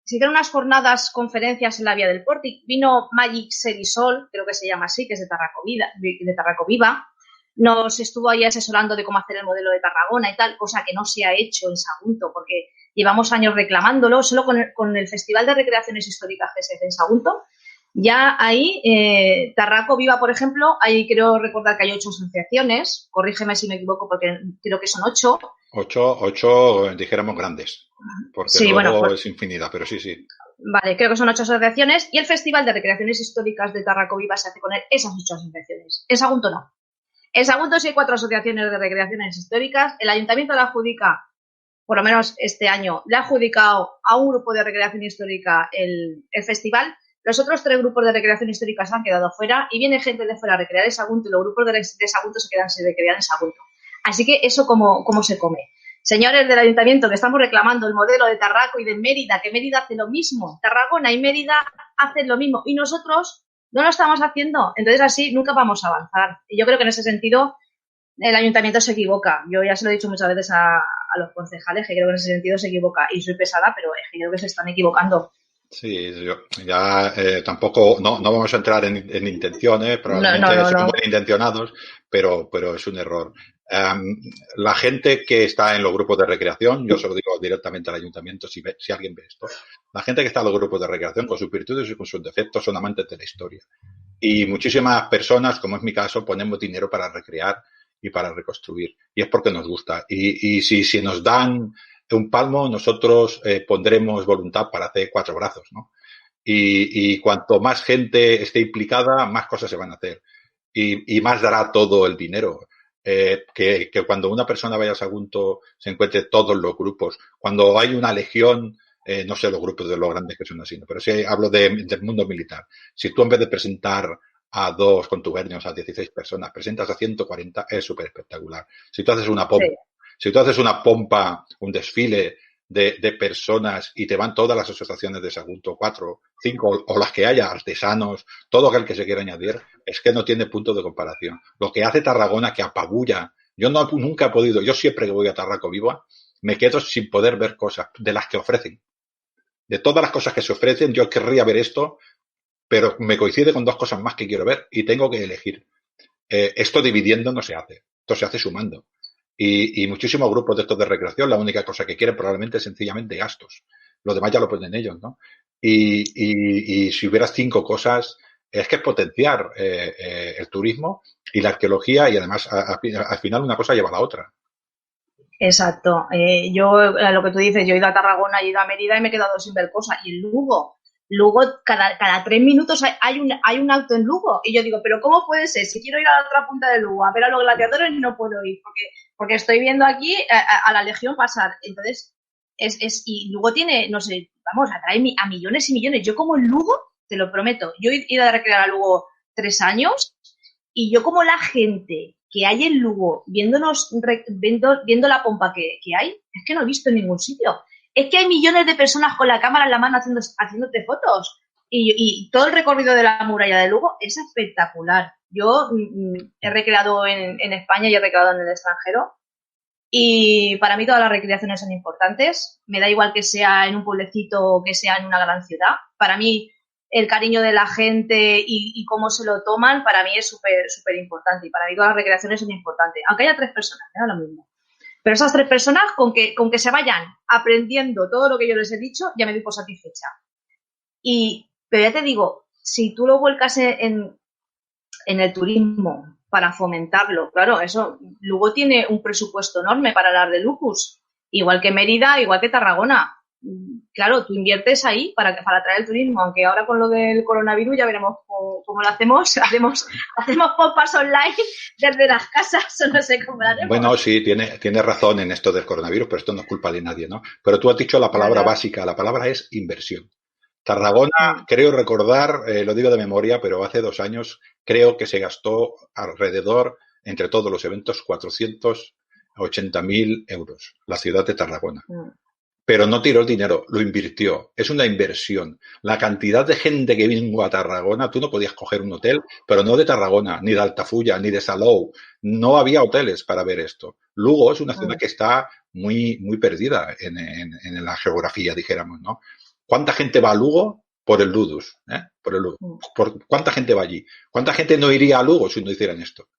Se hicieron unas jornadas, conferencias en la Vía del Pórtic. Vino Magic Serisol, creo que se llama así, que es de Tarraco Viva. Nos estuvo ahí asesorando de cómo hacer el modelo de Tarragona y tal, cosa que no se ha hecho en Sagunto, porque llevamos años reclamándolo. Solo con el Festival de Recreaciones Históricas que se hace en Sagunto, ya ahí, Tarraco Viva, por ejemplo, ahí creo recordar que hay 8 asociaciones, corrígeme si me equivoco porque creo que son 8. 8, dijéramos grandes, porque sí, luego bueno, es infinidad, pero sí. Vale, creo que son 8 asociaciones y el Festival de Recreaciones Históricas de Tarraco Viva se hace con esas 8 asociaciones. En Sagunto no. En Sagunto sí hay 4 asociaciones de recreaciones históricas. El ayuntamiento le adjudica, por lo menos este año, le ha adjudicado a un grupo de recreación histórica el festival, los otros 3 grupos de recreación histórica se han quedado fuera y viene gente de fuera a recrear el Sagunto y los grupos de Sagunto se quedan sin recrear el Sagunto. Así que eso cómo se come. Señores del Ayuntamiento, que estamos reclamando el modelo de Tarraco y de Mérida, que Mérida hace lo mismo, Tarragona y Mérida hacen lo mismo y nosotros no lo estamos haciendo. Entonces así nunca vamos a avanzar. Y yo creo que en ese sentido el Ayuntamiento se equivoca. Yo ya se lo he dicho muchas veces a los concejales, que creo que en ese sentido se equivoca. Y soy pesada, pero es que creo que se están equivocando. Sí, ya tampoco, no vamos a entrar en intenciones, probablemente son muy intencionados, pero es un error. La gente que está en los grupos de recreación, yo se lo digo directamente al ayuntamiento si alguien ve esto, la gente que está en los grupos de recreación con sus virtudes y con sus defectos son amantes de la historia. Y muchísimas personas, como es mi caso, ponemos dinero para recrear y para reconstruir. Y es porque nos gusta. Y si nos dan un palmo, nosotros pondremos voluntad para hacer 4 brazos, ¿no? Y cuanto más gente esté implicada, más cosas se van a hacer. Y más dará todo el dinero. Que cuando una persona vaya a Sagunto se encuentre todos los grupos. Cuando hay una legión, no sé los grupos de los grandes que son así, ¿no? Pero sí hablo del mundo militar. Si tú en vez de presentar a 2 contubernios, a 16 personas, presentas a 140, es súper espectacular. Si tú haces una pompa, un desfile de personas y te van todas las asociaciones de Sagunto, 4, 5 o las que haya, artesanos, todo aquel que se quiera añadir, es que no tiene punto de comparación. Lo que hace Tarragona, que apabulla, nunca he podido, yo siempre que voy a Tarraco Viva, me quedo sin poder ver cosas de las que ofrecen. De todas las cosas que se ofrecen, yo querría ver esto, pero me coincide con 2 cosas más que quiero ver y tengo que elegir. Esto dividiendo no se hace, esto se hace sumando. Y muchísimos grupos de estos de recreación, la única cosa que quieren probablemente es sencillamente gastos. Lo demás ya lo ponen ellos, ¿no? Y si hubieras 5 cosas, es que es potenciar el turismo y la arqueología y además al final una cosa lleva a la otra. Exacto. Yo, lo que tú dices, yo he ido a Tarragona, he ido a Mérida y me he quedado sin ver cosas. Y en Lugo, cada 3 minutos hay un auto en Lugo. Y yo digo, ¿pero cómo puede ser? Si quiero ir a la otra punta de Lugo a ver a los gladiadores, no puedo ir. Porque estoy viendo aquí a la Legión pasar. Entonces, y Lugo tiene, no sé, vamos, atrae a millones y millones. Yo como en Lugo, te lo prometo, yo he ido a recrear a Lugo 3 años y yo como la gente que hay en Lugo viendo la pompa que hay, es que no he visto en ningún sitio. Es que hay millones de personas con la cámara en la mano haciéndote fotos. Y todo el recorrido de la muralla de Lugo es espectacular. Yo he recreado en España y he recreado en el extranjero. Y para mí todas las recreaciones son importantes. Me da igual que sea en un pueblecito o que sea en una gran ciudad. Para mí el cariño de la gente y cómo se lo toman, para mí es súper, súper importante. Y para mí todas las recreaciones son importantes. Aunque haya 3 personas, me da lo mismo. Pero esas 3 personas, con que se vayan aprendiendo todo lo que yo les he dicho, ya me doy por satisfecha. Pero ya te digo, si tú lo vuelcas en el turismo para fomentarlo, claro, eso, Lugo tiene un presupuesto enorme para hablar de Lucus, igual que Mérida, igual que Tarragona. Claro, tú inviertes ahí para atraer el turismo, aunque ahora con lo del coronavirus ya veremos cómo lo hacemos. Hacemos pompas online desde las casas, o no sé cómo lo haremos. Bueno, sí, tiene razón en esto del coronavirus, pero esto no es culpa de nadie, ¿no? Pero tú has dicho la palabra básica, la palabra es inversión. Tarragona, creo recordar, lo digo de memoria, pero hace 2 años creo que se gastó alrededor, entre todos los eventos, 480.000 euros, la ciudad de Tarragona. Pero no tiró el dinero, lo invirtió. Es una inversión. La cantidad de gente que vino a Tarragona, tú no podías coger un hotel, pero no de Tarragona, ni de Altafulla, ni de Salou. No había hoteles para ver esto. Lugo es una ciudad que está muy, muy perdida en la geografía, dijéramos, ¿no? ¿Cuánta gente va a Lugo? Por el Ludus, por el Ludus. ¿Cuánta gente va allí? ¿Cuánta gente no iría a Lugo si no hicieran esto?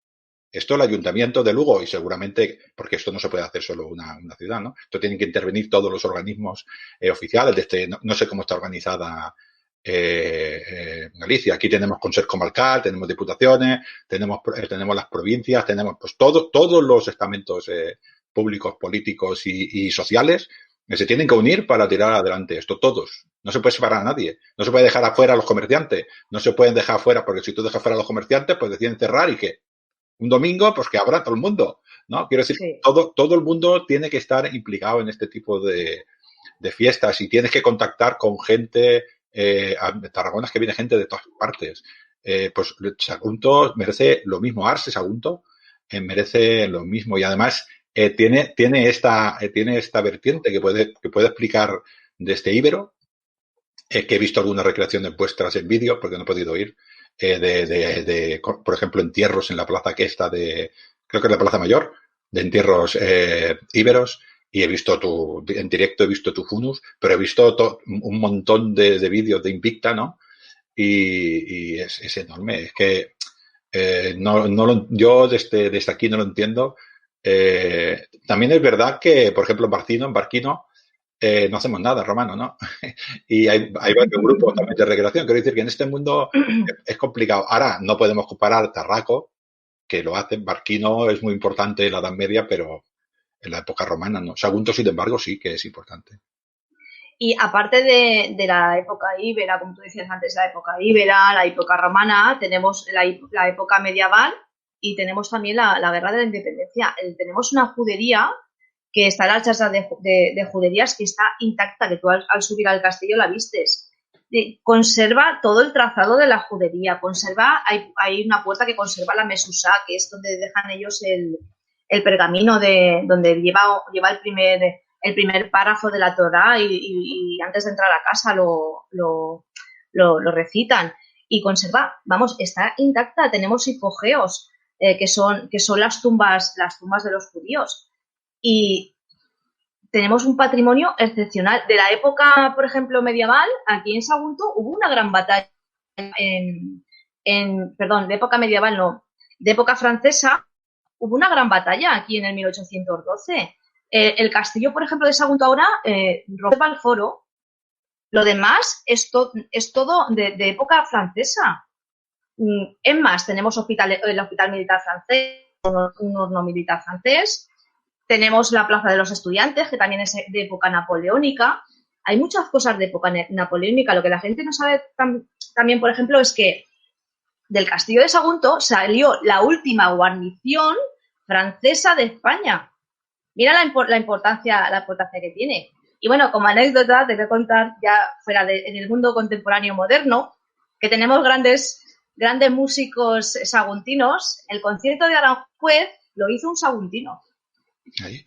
Esto el Ayuntamiento de Lugo y seguramente, porque esto no se puede hacer solo una ciudad, ¿no? Esto tienen que intervenir todos los organismos oficiales. No sé cómo está organizada Galicia. Aquí tenemos Consejo Comarcal, tenemos diputaciones, tenemos las provincias, tenemos pues todos los estamentos públicos, políticos y sociales que se tienen que unir para tirar adelante esto, todos. No se puede separar a nadie. No se puede dejar afuera a los comerciantes. No se pueden dejar afuera, porque si tú dejas fuera a los comerciantes, pues deciden cerrar y que un domingo, pues que abra todo el mundo, ¿no? Quiero decir, sí. Todo el mundo tiene que estar implicado en este tipo de fiestas y tienes que contactar con gente Tarragona es que viene gente de todas partes. Pues Sagunto merece lo mismo, Ars Sagunto merece lo mismo, y además tiene esta vertiente que puede explicar desde Ibero, que he visto algunas recreaciones vuestras en vídeo porque no he podido ir, por ejemplo, entierros en la plaza que está creo que es la Plaza Mayor, de entierros íberos, y en directo he visto tu Funus, pero he visto un montón de vídeos de Invicta, ¿no? Y es enorme. Es que yo desde aquí no lo entiendo. También es verdad que, por ejemplo, en Barquino, no hacemos nada, Romano, ¿no? Y hay varios grupos también de recreación. Quiero decir que en este mundo es complicado. Ahora, no podemos comparar Tarraco, que lo hacen. Barquino es muy importante en la Edad Media, pero en la época romana no. Sagunto, sin embargo, sí que es importante. Y aparte de la época íbera, como tú decías antes, la época íbera, la época romana, tenemos la época medieval y tenemos también la guerra de la independencia. Tenemos una judería que está en las charlas de juderías, que está intacta, que tú al subir al castillo la vistes. Conserva todo el trazado de la judería, hay una puerta que conserva la mesusá, que es donde dejan ellos el pergamino donde lleva el primer párrafo de la Torá, y antes de entrar a la casa lo recitan. Y conserva, está intacta. Tenemos hipogeos, que son las tumbas de los judíos. Y tenemos un patrimonio excepcional. De la época, por ejemplo, medieval, aquí en Sagunto hubo una gran batalla perdón, de época medieval no, de época francesa, hubo una gran batalla aquí en el 1812. El castillo, por ejemplo, de Sagunto ahora rompe el foro. Lo demás es todo de época francesa. Es más, tenemos el hospital militar francés, un horno militar francés. Tenemos la Plaza de los Estudiantes, que también es de época napoleónica. Hay muchas cosas de época napoleónica. Lo que la gente no sabe también, por ejemplo, es que del castillo de Sagunto salió la última guarnición francesa de España. Mira la importancia que tiene. Y bueno, como anécdota, te voy a contar ya en el mundo contemporáneo moderno, que tenemos grandes músicos saguntinos. El concierto de Aranjuez lo hizo un saguntino. Ahí.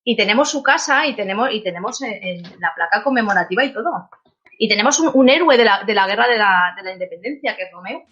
Y tenemos su casa y tenemos en la placa conmemorativa y todo. Y tenemos un héroe de la guerra de la independencia, que es Romeo.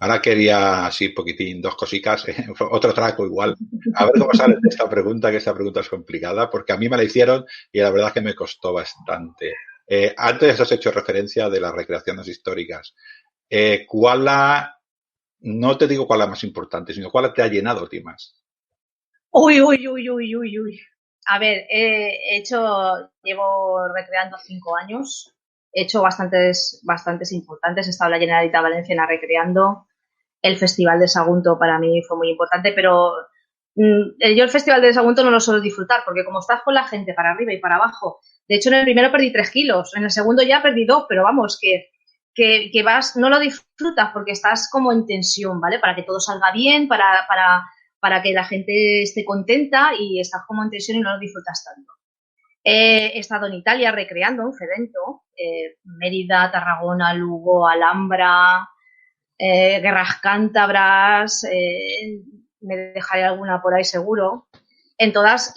Ahora quería, así, poquitín, dos cositas, otro traco igual. A ver cómo sale esta pregunta, que esta pregunta es complicada, porque a mí me la hicieron y la verdad es que me costó bastante. Antes has hecho referencia de las recreaciones históricas. No te digo cuál es la más importante, sino cuál te ha llenado a ti más? Uy. A ver, llevo recreando 5 años. He hecho bastantes importantes. He estado en la Generalitat Valenciana recreando. El Festival de Sagunto para mí fue muy importante, pero yo el Festival de Sagunto no lo suelo disfrutar, porque como estás con la gente para arriba y para abajo, de hecho en el primero perdí 3 kilos, en el segundo ya perdí 2, pero vamos, que no lo disfrutas porque estás como en tensión, ¿vale? Para que todo salga bien, para que la gente esté contenta, y estás como en tensión y no lo disfrutas tanto. He estado en Italia recreando en Fedento, Mérida, Tarragona, Lugo, Alhambra, guerras cántabras, me dejaré alguna por ahí seguro. En todas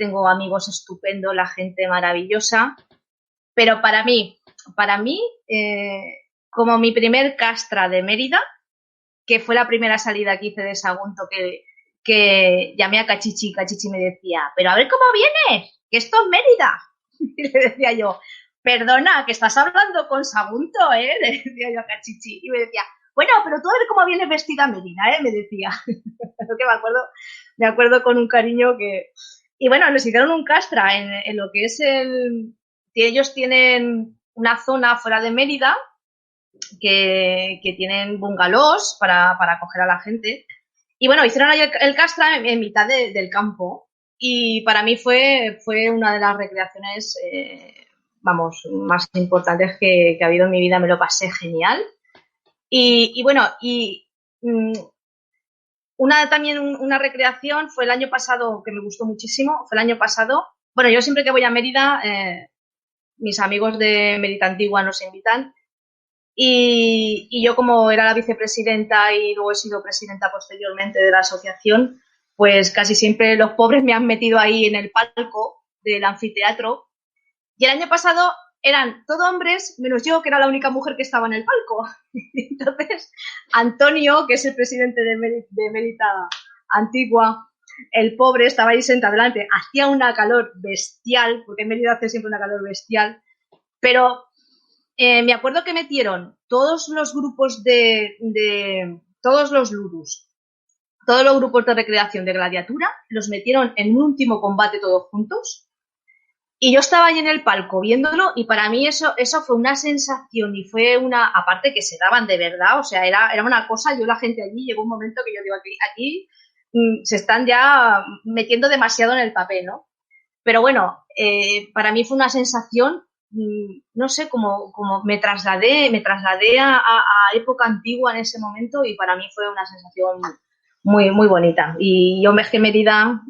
tengo amigos estupendos, la gente maravillosa, pero para mí, como mi primer castra de Mérida, que fue la primera salida que hice de Sagunto, que llamé a Cachichi, y Cachichi me decía, pero a ver cómo vienes, que esto es Mérida. Y le decía yo, perdona, que estás hablando con Sagunto, le decía yo a Cachichi, y me decía, bueno, pero tú a ver cómo vienes vestida Mérida, me decía. Que me acuerdo con un cariño que... Y bueno, nos hicieron un castra en lo que es ellos tienen una zona fuera de Mérida que tienen bungalows para acoger a la gente. Y bueno, hicieron ahí el castra en mitad del campo. y para mí fue una de las recreaciones, más importantes que ha habido en mi vida. Me lo pasé genial. Y bueno, una recreación fue el año pasado, que me gustó muchísimo, fue el año pasado. Bueno, yo siempre que voy a Mérida, mis amigos de Mérida Antigua nos invitan, y yo, como era la vicepresidenta y luego he sido presidenta posteriormente de la asociación, pues casi siempre los pobres me han metido ahí en el palco del anfiteatro, y el año pasado eran todos hombres, menos yo, que era la única mujer que estaba en el palco. Entonces, Antonio, que es el presidente de Mérida Antigua, el pobre, estaba ahí sentado delante. Hacía una calor bestial, porque en Mérida hace siempre una calor bestial, pero me acuerdo que metieron todos los grupos todos los LURUs, todos los grupos de recreación de gladiatura, los metieron en un último combate todos juntos. Y yo estaba ahí en el palco viéndolo, y para mí eso fue una sensación, y fue aparte que se daban de verdad, o sea, era una cosa. Yo, la gente allí, llegó un momento que yo digo, aquí se están ya metiendo demasiado en el papel, ¿no? Pero bueno, para mí fue una sensación, no sé, como me trasladé a época antigua en ese momento, y para mí fue una sensación muy, muy bonita. Y yo, es que Mérida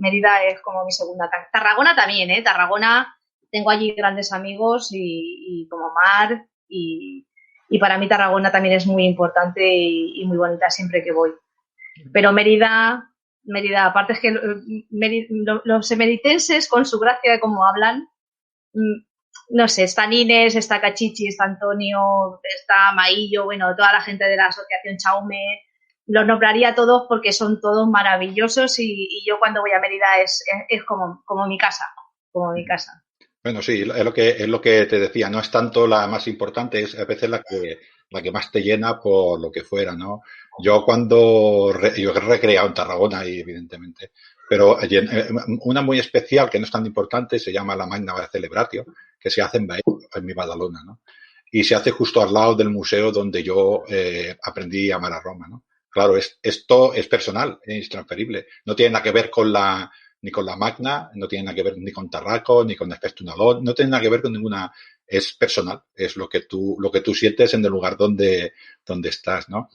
es como mi segunda casa. Tarragona también, Tarragona, tengo allí grandes amigos, y como Mar, y para mí Tarragona también es muy importante y muy bonita siempre que voy. Pero Mérida, aparte es que los emeritenses, con su gracia de cómo hablan, no sé, está Inés, está Cachichi, está Antonio, está Maillo, bueno, toda la gente de la asociación Chaume. Los nombraría a todos porque son todos maravillosos, y yo cuando voy a Mérida es como mi casa, como mi casa. Bueno, sí, es lo que te decía, no es tanto la más importante, es a veces la que más te llena por lo que fuera, ¿no? Yo yo he recreado en Tarragona, y evidentemente, pero una muy especial que no es tan importante se llama la Magna Celebratio, que se hace en Baello, en mi Badalona, ¿no? Y se hace justo al lado del museo donde yo aprendí a amar a Roma, ¿no? Claro, esto es personal, es intransferible, no tiene nada que ver ni con la Magna, no tiene nada que ver ni con Tarraco, ni con Espestunalón, no tiene nada que ver con ninguna, es personal, es lo que tú sientes en el lugar donde estás, ¿no?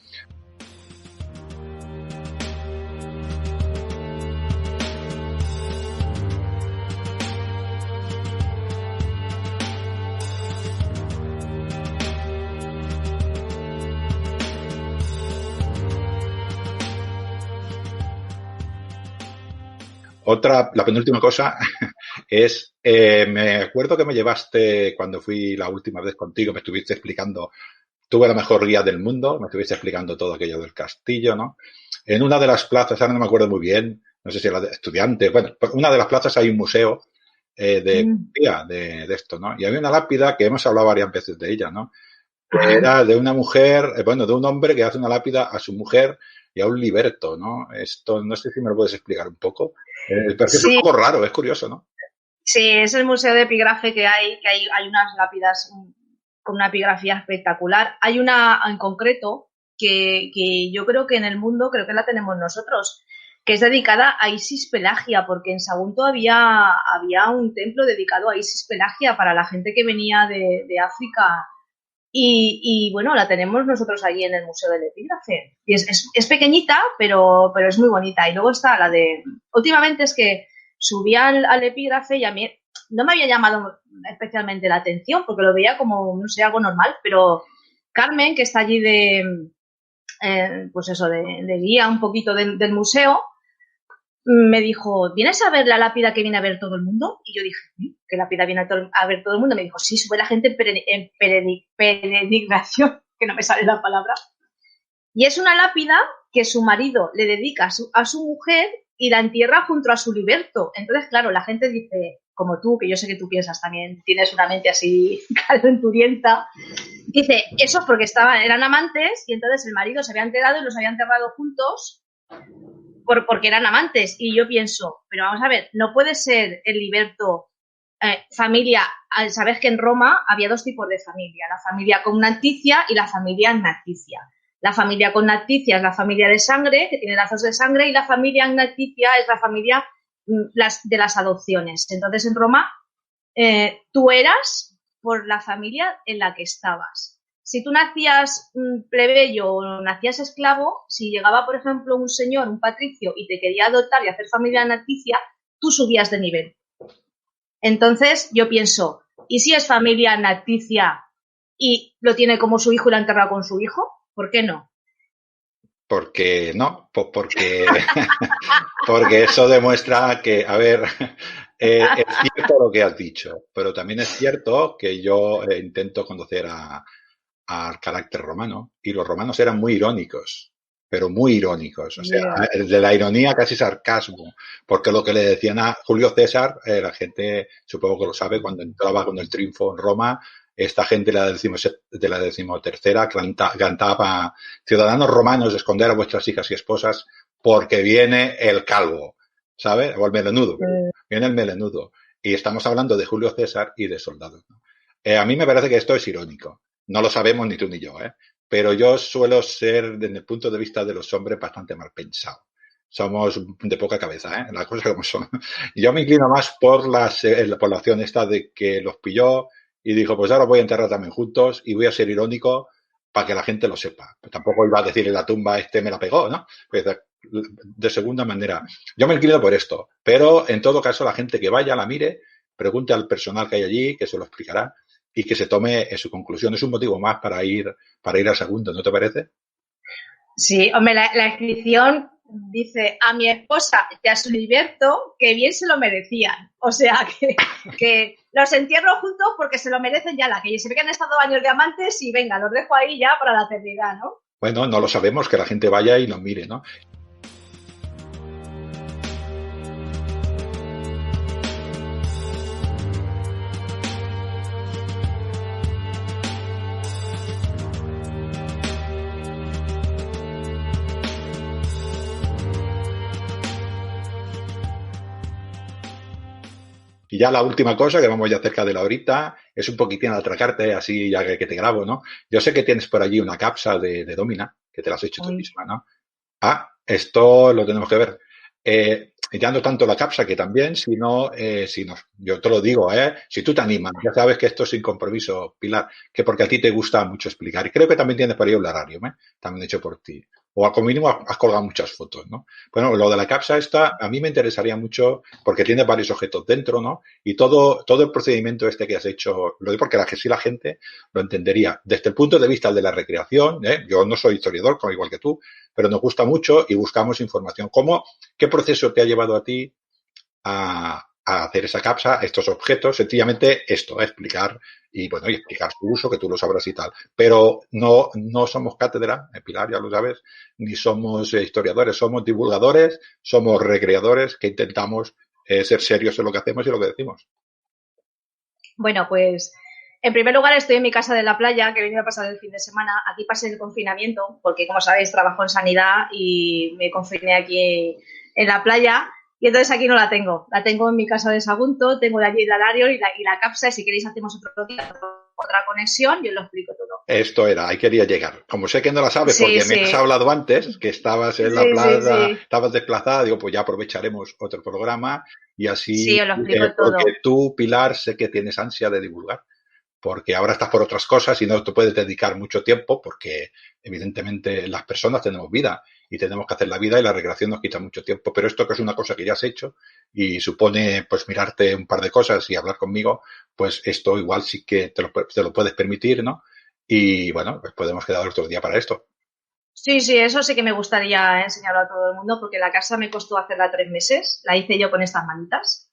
La penúltima cosa es, me acuerdo que me llevaste cuando fui la última vez contigo, me estuviste explicando, tuve la mejor guía del mundo, me estuviste explicando todo aquello del castillo, ¿no? En una de las plazas, ahora no me acuerdo muy bien, no sé si era de estudiantes, bueno, en una de las plazas hay un museo de esto, ¿no? Y había una lápida que hemos hablado varias veces de ella, ¿no? Que era de una mujer, de un hombre que hace una lápida a su mujer y a un liberto, ¿no? Esto, no sé si me lo puedes explicar un poco. Pero sí, es un poco raro, es curioso, ¿no? Sí, es el museo de epigrafe que hay unas lápidas con una epigrafía espectacular. Hay una en concreto que yo creo que en el mundo, creo que la tenemos nosotros, que es dedicada a Isis Pelagia, porque en Sagunto había un templo dedicado a Isis Pelagia para la gente que venía de África. Y bueno, la tenemos nosotros allí en el Museo del Epígrafe. Y es pequeñita, pero es muy bonita. Y luego está la de... Últimamente es que subí al Epígrafe y a mí no me había llamado especialmente la atención porque lo veía como, no sé, algo normal, pero Carmen, que está allí de guía un poquito del museo, me dijo, ¿vienes a ver la lápida que viene a ver todo el mundo? Y yo dije, ¿qué lápida viene a ver todo el mundo? Me dijo, sí, sube la gente en peregrinación, que no me sale la palabra. Y es una lápida que su marido le dedica a su mujer y la entierra junto a su liberto. Entonces, claro, la gente dice, como tú, que yo sé que tú piensas también, tienes una mente así calenturienta, dice, eso es porque eran amantes y entonces el marido se había enterado y los había enterrado juntos porque eran amantes. Y yo pienso, pero vamos a ver, no puede ser el liberto familia. Sabes que en Roma había dos tipos de familia, la familia cognaticia y la familia agnaticia. La familia cognaticia es la familia de sangre, que tiene lazos de sangre, y la familia agnaticia es la familia de las adopciones. Entonces, en Roma, tú eras por la familia en la que estabas. Si tú nacías plebeyo o nacías esclavo, si llegaba, por ejemplo, un señor, un patricio, y te quería adoptar y hacer familia natalicia, tú subías de nivel. Entonces, yo pienso, ¿y si es familia natalicia y lo tiene como su hijo y lo ha enterrado con su hijo? ¿Por qué no? Porque no, porque, porque eso demuestra que, a ver, es cierto lo que has dicho, pero también es cierto que yo intento conocer al carácter romano y los romanos eran muy irónicos, pero muy irónicos, o sea, de la ironía casi sarcasmo, porque lo que le decían a Julio César, la gente supongo que lo sabe, cuando entraba con el triunfo en Roma, esta gente de la decimotercera cantaba: ciudadanos romanos, esconder a vuestras hijas y esposas porque viene el calvo, ¿sabes? O el melenudo, viene el melenudo. Y estamos hablando de Julio César y de soldados, ¿no? A mí me parece que esto es irónico. No lo sabemos ni tú ni yo, ¿eh? Pero yo suelo ser, desde el punto de vista de los hombres, bastante mal pensado. Somos de poca cabeza, ¿eh? Las cosas como son. Yo me inclino más por la acción esta de que los pilló y dijo, pues ahora voy a enterrar también juntos y voy a ser irónico para que la gente lo sepa. Pues tampoco iba a decir en la tumba me la pegó, ¿no? Pues de segunda manera. Yo me inclino por esto, pero en todo caso la gente que vaya, la mire, pregunte al personal que hay allí, que se lo explicará y que se tome su conclusión. Es un motivo más para ir al segundo, ¿no te parece? Sí, hombre, la inscripción dice a mi esposa y a su liberto que bien se lo merecían. O sea, que los entierro juntos porque se lo merecen ya, la que se ve que han estado años de amantes y venga, los dejo ahí ya para la eternidad, ¿no? Bueno, no lo sabemos, que la gente vaya y nos mire, ¿no? Y ya la última cosa, que vamos ya cerca de la horita, es un poquitín atracarte, así ya que te grabo, ¿no? Yo sé que tienes por allí una capsa de Domina, que te la has hecho tú misma, ¿no? Ah, esto lo tenemos que ver. Ya no tanto la capsa, que también, sino, yo te lo digo, si tú te animas, ya sabes que esto es sin compromiso, Pilar, que porque a ti te gusta mucho explicar. Y creo que también tienes por ahí un horario, también hecho por ti. O como mínimo has colgado muchas fotos, ¿no? Bueno, lo de la capsa esta, a mí me interesaría mucho porque tiene varios objetos dentro, ¿no? Y todo el procedimiento este que has hecho, lo digo porque la gente lo entendería. Desde el punto de vista de la recreación, yo no soy historiador, como igual que tú, pero nos gusta mucho y buscamos información. ¿Qué proceso te ha llevado a ti a hacer esa capsa, estos objetos? Sencillamente esto, explicar y explicar su uso, que tú lo sabrás y tal. Pero no somos cátedra, Pilar, ya lo sabes, ni somos historiadores, somos divulgadores, somos recreadores que intentamos ser serios en lo que hacemos y lo que decimos. Bueno, pues en primer lugar estoy en mi casa de la playa, que he venido a pasar el fin de semana. Aquí pasé el confinamiento, porque como sabéis trabajo en sanidad y me confiné aquí en la playa. Y entonces aquí no la tengo. La tengo en mi casa de Sagunto, tengo de allí el horario y la capsa. Si queréis hacemos otro día, otra conexión, yo os lo explico todo. Esto era, ahí quería llegar. Como sé que no la sabes, porque me has hablado antes, que estabas en la playa, estabas desplazada, digo, pues ya aprovecharemos otro programa y así. Sí, os lo explico todo. Porque tú, Pilar, sé que tienes ansia de divulgar, porque ahora estás por otras cosas y no te puedes dedicar mucho tiempo, porque evidentemente las personas tenemos vida y tenemos que hacer la vida y la recreación nos quita mucho tiempo, pero esto que es una cosa que ya has hecho y supone pues mirarte un par de cosas y hablar conmigo, pues esto igual sí que te lo puedes permitir, ¿no? Y bueno, pues podemos quedar otro día para esto. Sí, eso sí que me gustaría enseñarlo a todo el mundo, porque la casa me costó hacerla 3 meses, la hice yo con estas manitas.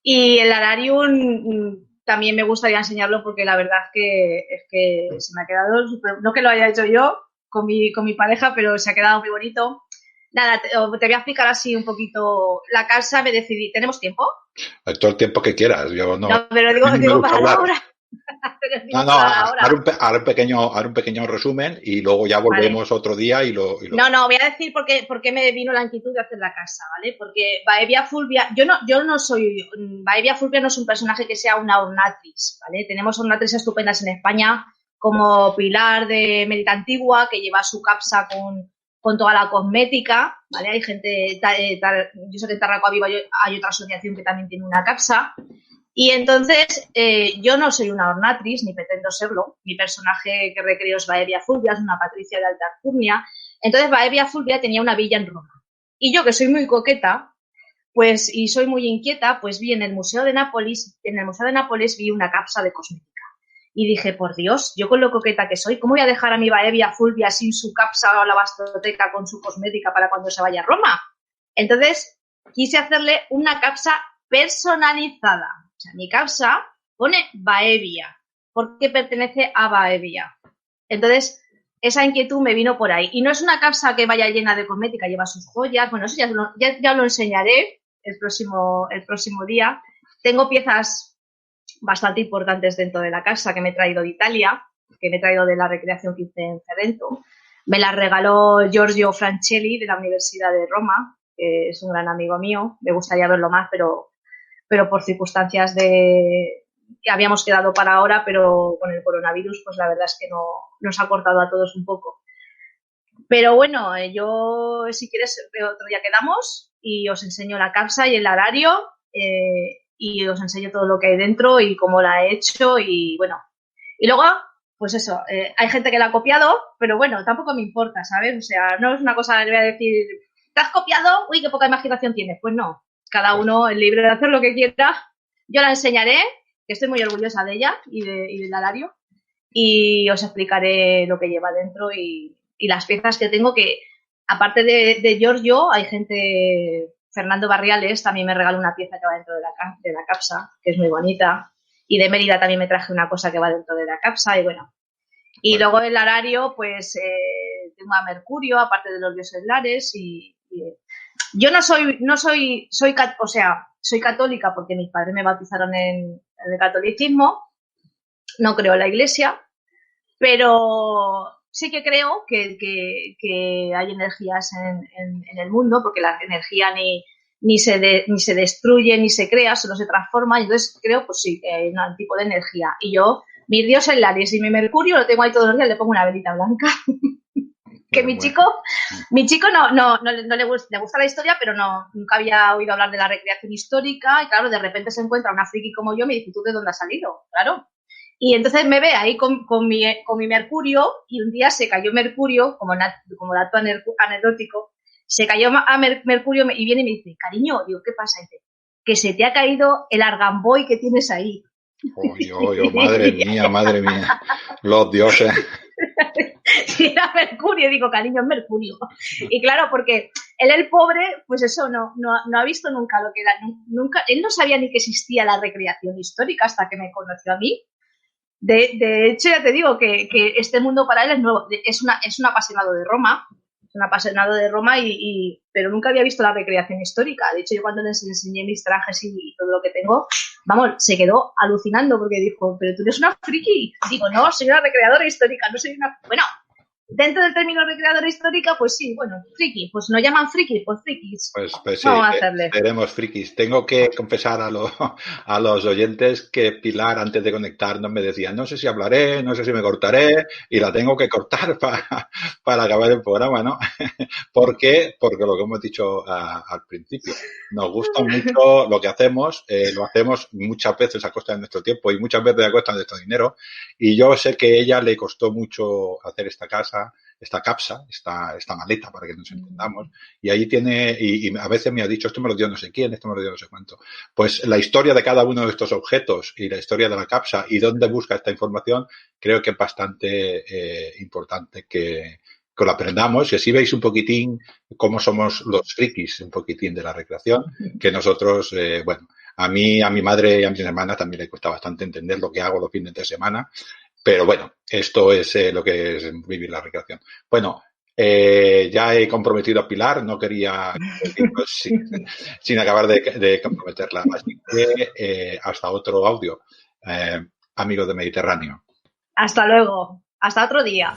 Y el Alarium también me gustaría enseñarlo porque la verdad es que se me ha quedado súper, no que lo haya hecho yo con mi pareja, pero se ha quedado muy bonito. Nada, te voy a explicar así un poquito la casa, me decidí, ¿tenemos tiempo? Todo el tiempo que quieras, yo no. No, pero digo para la hora. Haré un pequeño resumen y luego ya volvemos otro día y lo... No, voy a decir por qué me vino la inquietud de hacer la casa, ¿vale? Porque Baevia Fulvia, Baevia Fulvia no es un personaje que sea una ornatriz, ¿vale? Tenemos ornatrices estupendas en España, como Pilar de Mérida Antigua, que lleva su capsa con toda la cosmética, ¿vale? Hay gente, yo sé que en Tarracoa hay otra asociación que también tiene una capsa. Y entonces, yo no soy una ornatriz, ni pretendo serlo. Mi personaje que recreo es Baevia Fulvia, es una patricia de alta alcurnia. Entonces, Baevia Fulvia tenía una villa en Roma. Y yo, que soy muy coqueta, pues, y soy muy inquieta, pues vi en el Museo de Nápoles vi una capsa de cosmética. Y dije, por Dios, yo con lo coqueta que soy, ¿cómo voy a dejar a mi Baevia Fulvia sin su capsa o la bastoteca con su cosmética para cuando se vaya a Roma? Entonces, quise hacerle una capsa personalizada. O sea, mi capsa pone Baevia, porque pertenece a Baevia. Entonces, esa inquietud me vino por ahí. Y no es una capsa que vaya llena de cosmética, lleva sus joyas. Bueno, eso ya lo enseñaré el próximo día. Tengo piezas bastante importantes dentro de la casa que me he traído de Italia, que me he traído de la recreación que hice en Ferento. Me las regaló Giorgio Francelli de la Universidad de Roma, que es un gran amigo mío. Me gustaría verlo más, pero por circunstancias habíamos quedado para ahora, pero con el coronavirus, pues la verdad es que nos ha cortado a todos un poco. Pero bueno, yo, si quieres, otro día quedamos y os enseño la capsa y el arario, y os enseño todo lo que hay dentro y cómo la he hecho y bueno. Y luego, pues eso, hay gente que la ha copiado, pero bueno, tampoco me importa, ¿sabes? O sea, no es una cosa que le voy a decir, ¿te has copiado? Uy, qué poca imaginación tienes. Pues no, cada uno es libre de hacer lo que quiera. Yo la enseñaré, que estoy muy orgullosa de ella y del arario, y os explicaré lo que lleva dentro y las piezas que tengo, que aparte de Giorgio, hay gente... Fernando Barriales también me regaló una pieza que va dentro de la capsa, que es muy bonita. Y de Mérida también me traje una cosa que va dentro de la capsa y bueno. Y luego el arario, pues tengo a Mercurio, aparte de los dioses lares. Y yo soy católica porque mis padres me bautizaron en el catolicismo. No creo en la iglesia, pero sí que creo que hay energías en el mundo, porque la energía ni se destruye ni se crea, solo se transforma. Y entonces creo, pues sí, que hay un tipo de energía. Y yo, mi dios es Lares y mi Mercurio lo tengo ahí todos los días, le pongo una velita blanca. Que mi chico no le gusta la historia, pero nunca había oído hablar de la recreación histórica. Y claro, de repente se encuentra una friki como yo y me dice, ¿tú de dónde has salido? Claro. Y entonces me ve ahí con mi Mercurio, y un día se cayó Mercurio, como dato anecdótico, se cayó a Mercurio y viene y me dice, cariño, digo, ¿qué pasa? Y dice, que se te ha caído el argamboy que tienes ahí. Madre mía, los dioses. Si era Mercurio, digo, cariño, es Mercurio. Y claro, porque él, el pobre, pues eso, no ha visto nunca lo que era, nunca, él no sabía ni que existía la recreación histórica hasta que me conoció a mí. De hecho, ya te digo que este mundo para él es nuevo. Es un apasionado de Roma, pero nunca había visto la recreación histórica. De hecho, yo cuando les enseñé mis trajes y todo lo que tengo, vamos, se quedó alucinando porque dijo, pero tú eres una friki. Digo, no, soy una recreadora histórica, no soy una... Bueno, dentro del término recreadora histórica, pues sí, bueno, friki, pues nos llaman friki, pues frikis. Pues sí, vamos a hacerle. Seremos frikis. Tengo que confesar a los oyentes que Pilar, antes de conectarnos, me decía, no sé si hablaré, no sé si me cortaré, y la tengo que cortar para acabar el programa, ¿no? ¿Por qué? Porque lo que hemos dicho al principio, nos gusta mucho lo que hacemos, lo hacemos muchas veces a costa de nuestro tiempo y muchas veces a costa de nuestro dinero, y yo sé que a ella le costó mucho hacer esta casa, esta capsa, esta maleta, para que nos entendamos, y ahí tiene, y a veces me ha dicho, esto me lo dio no sé quién, esto me lo dio no sé cuánto. Pues la historia de cada uno de estos objetos y la historia de la capsa y dónde busca esta información, creo que es bastante importante que lo aprendamos, y así veis un poquitín cómo somos los frikis, un poquitín de la recreación, que nosotros, bueno, a mí, a mi madre y a mis hermanas también le cuesta bastante entender lo que hago los fines de semana. Pero bueno, esto es lo que es vivir la recreación. Bueno, ya he comprometido a Pilar, no quería sin acabar de comprometerla. Así que hasta otro audio, amigos de Mediterráneo. Hasta luego, hasta otro día.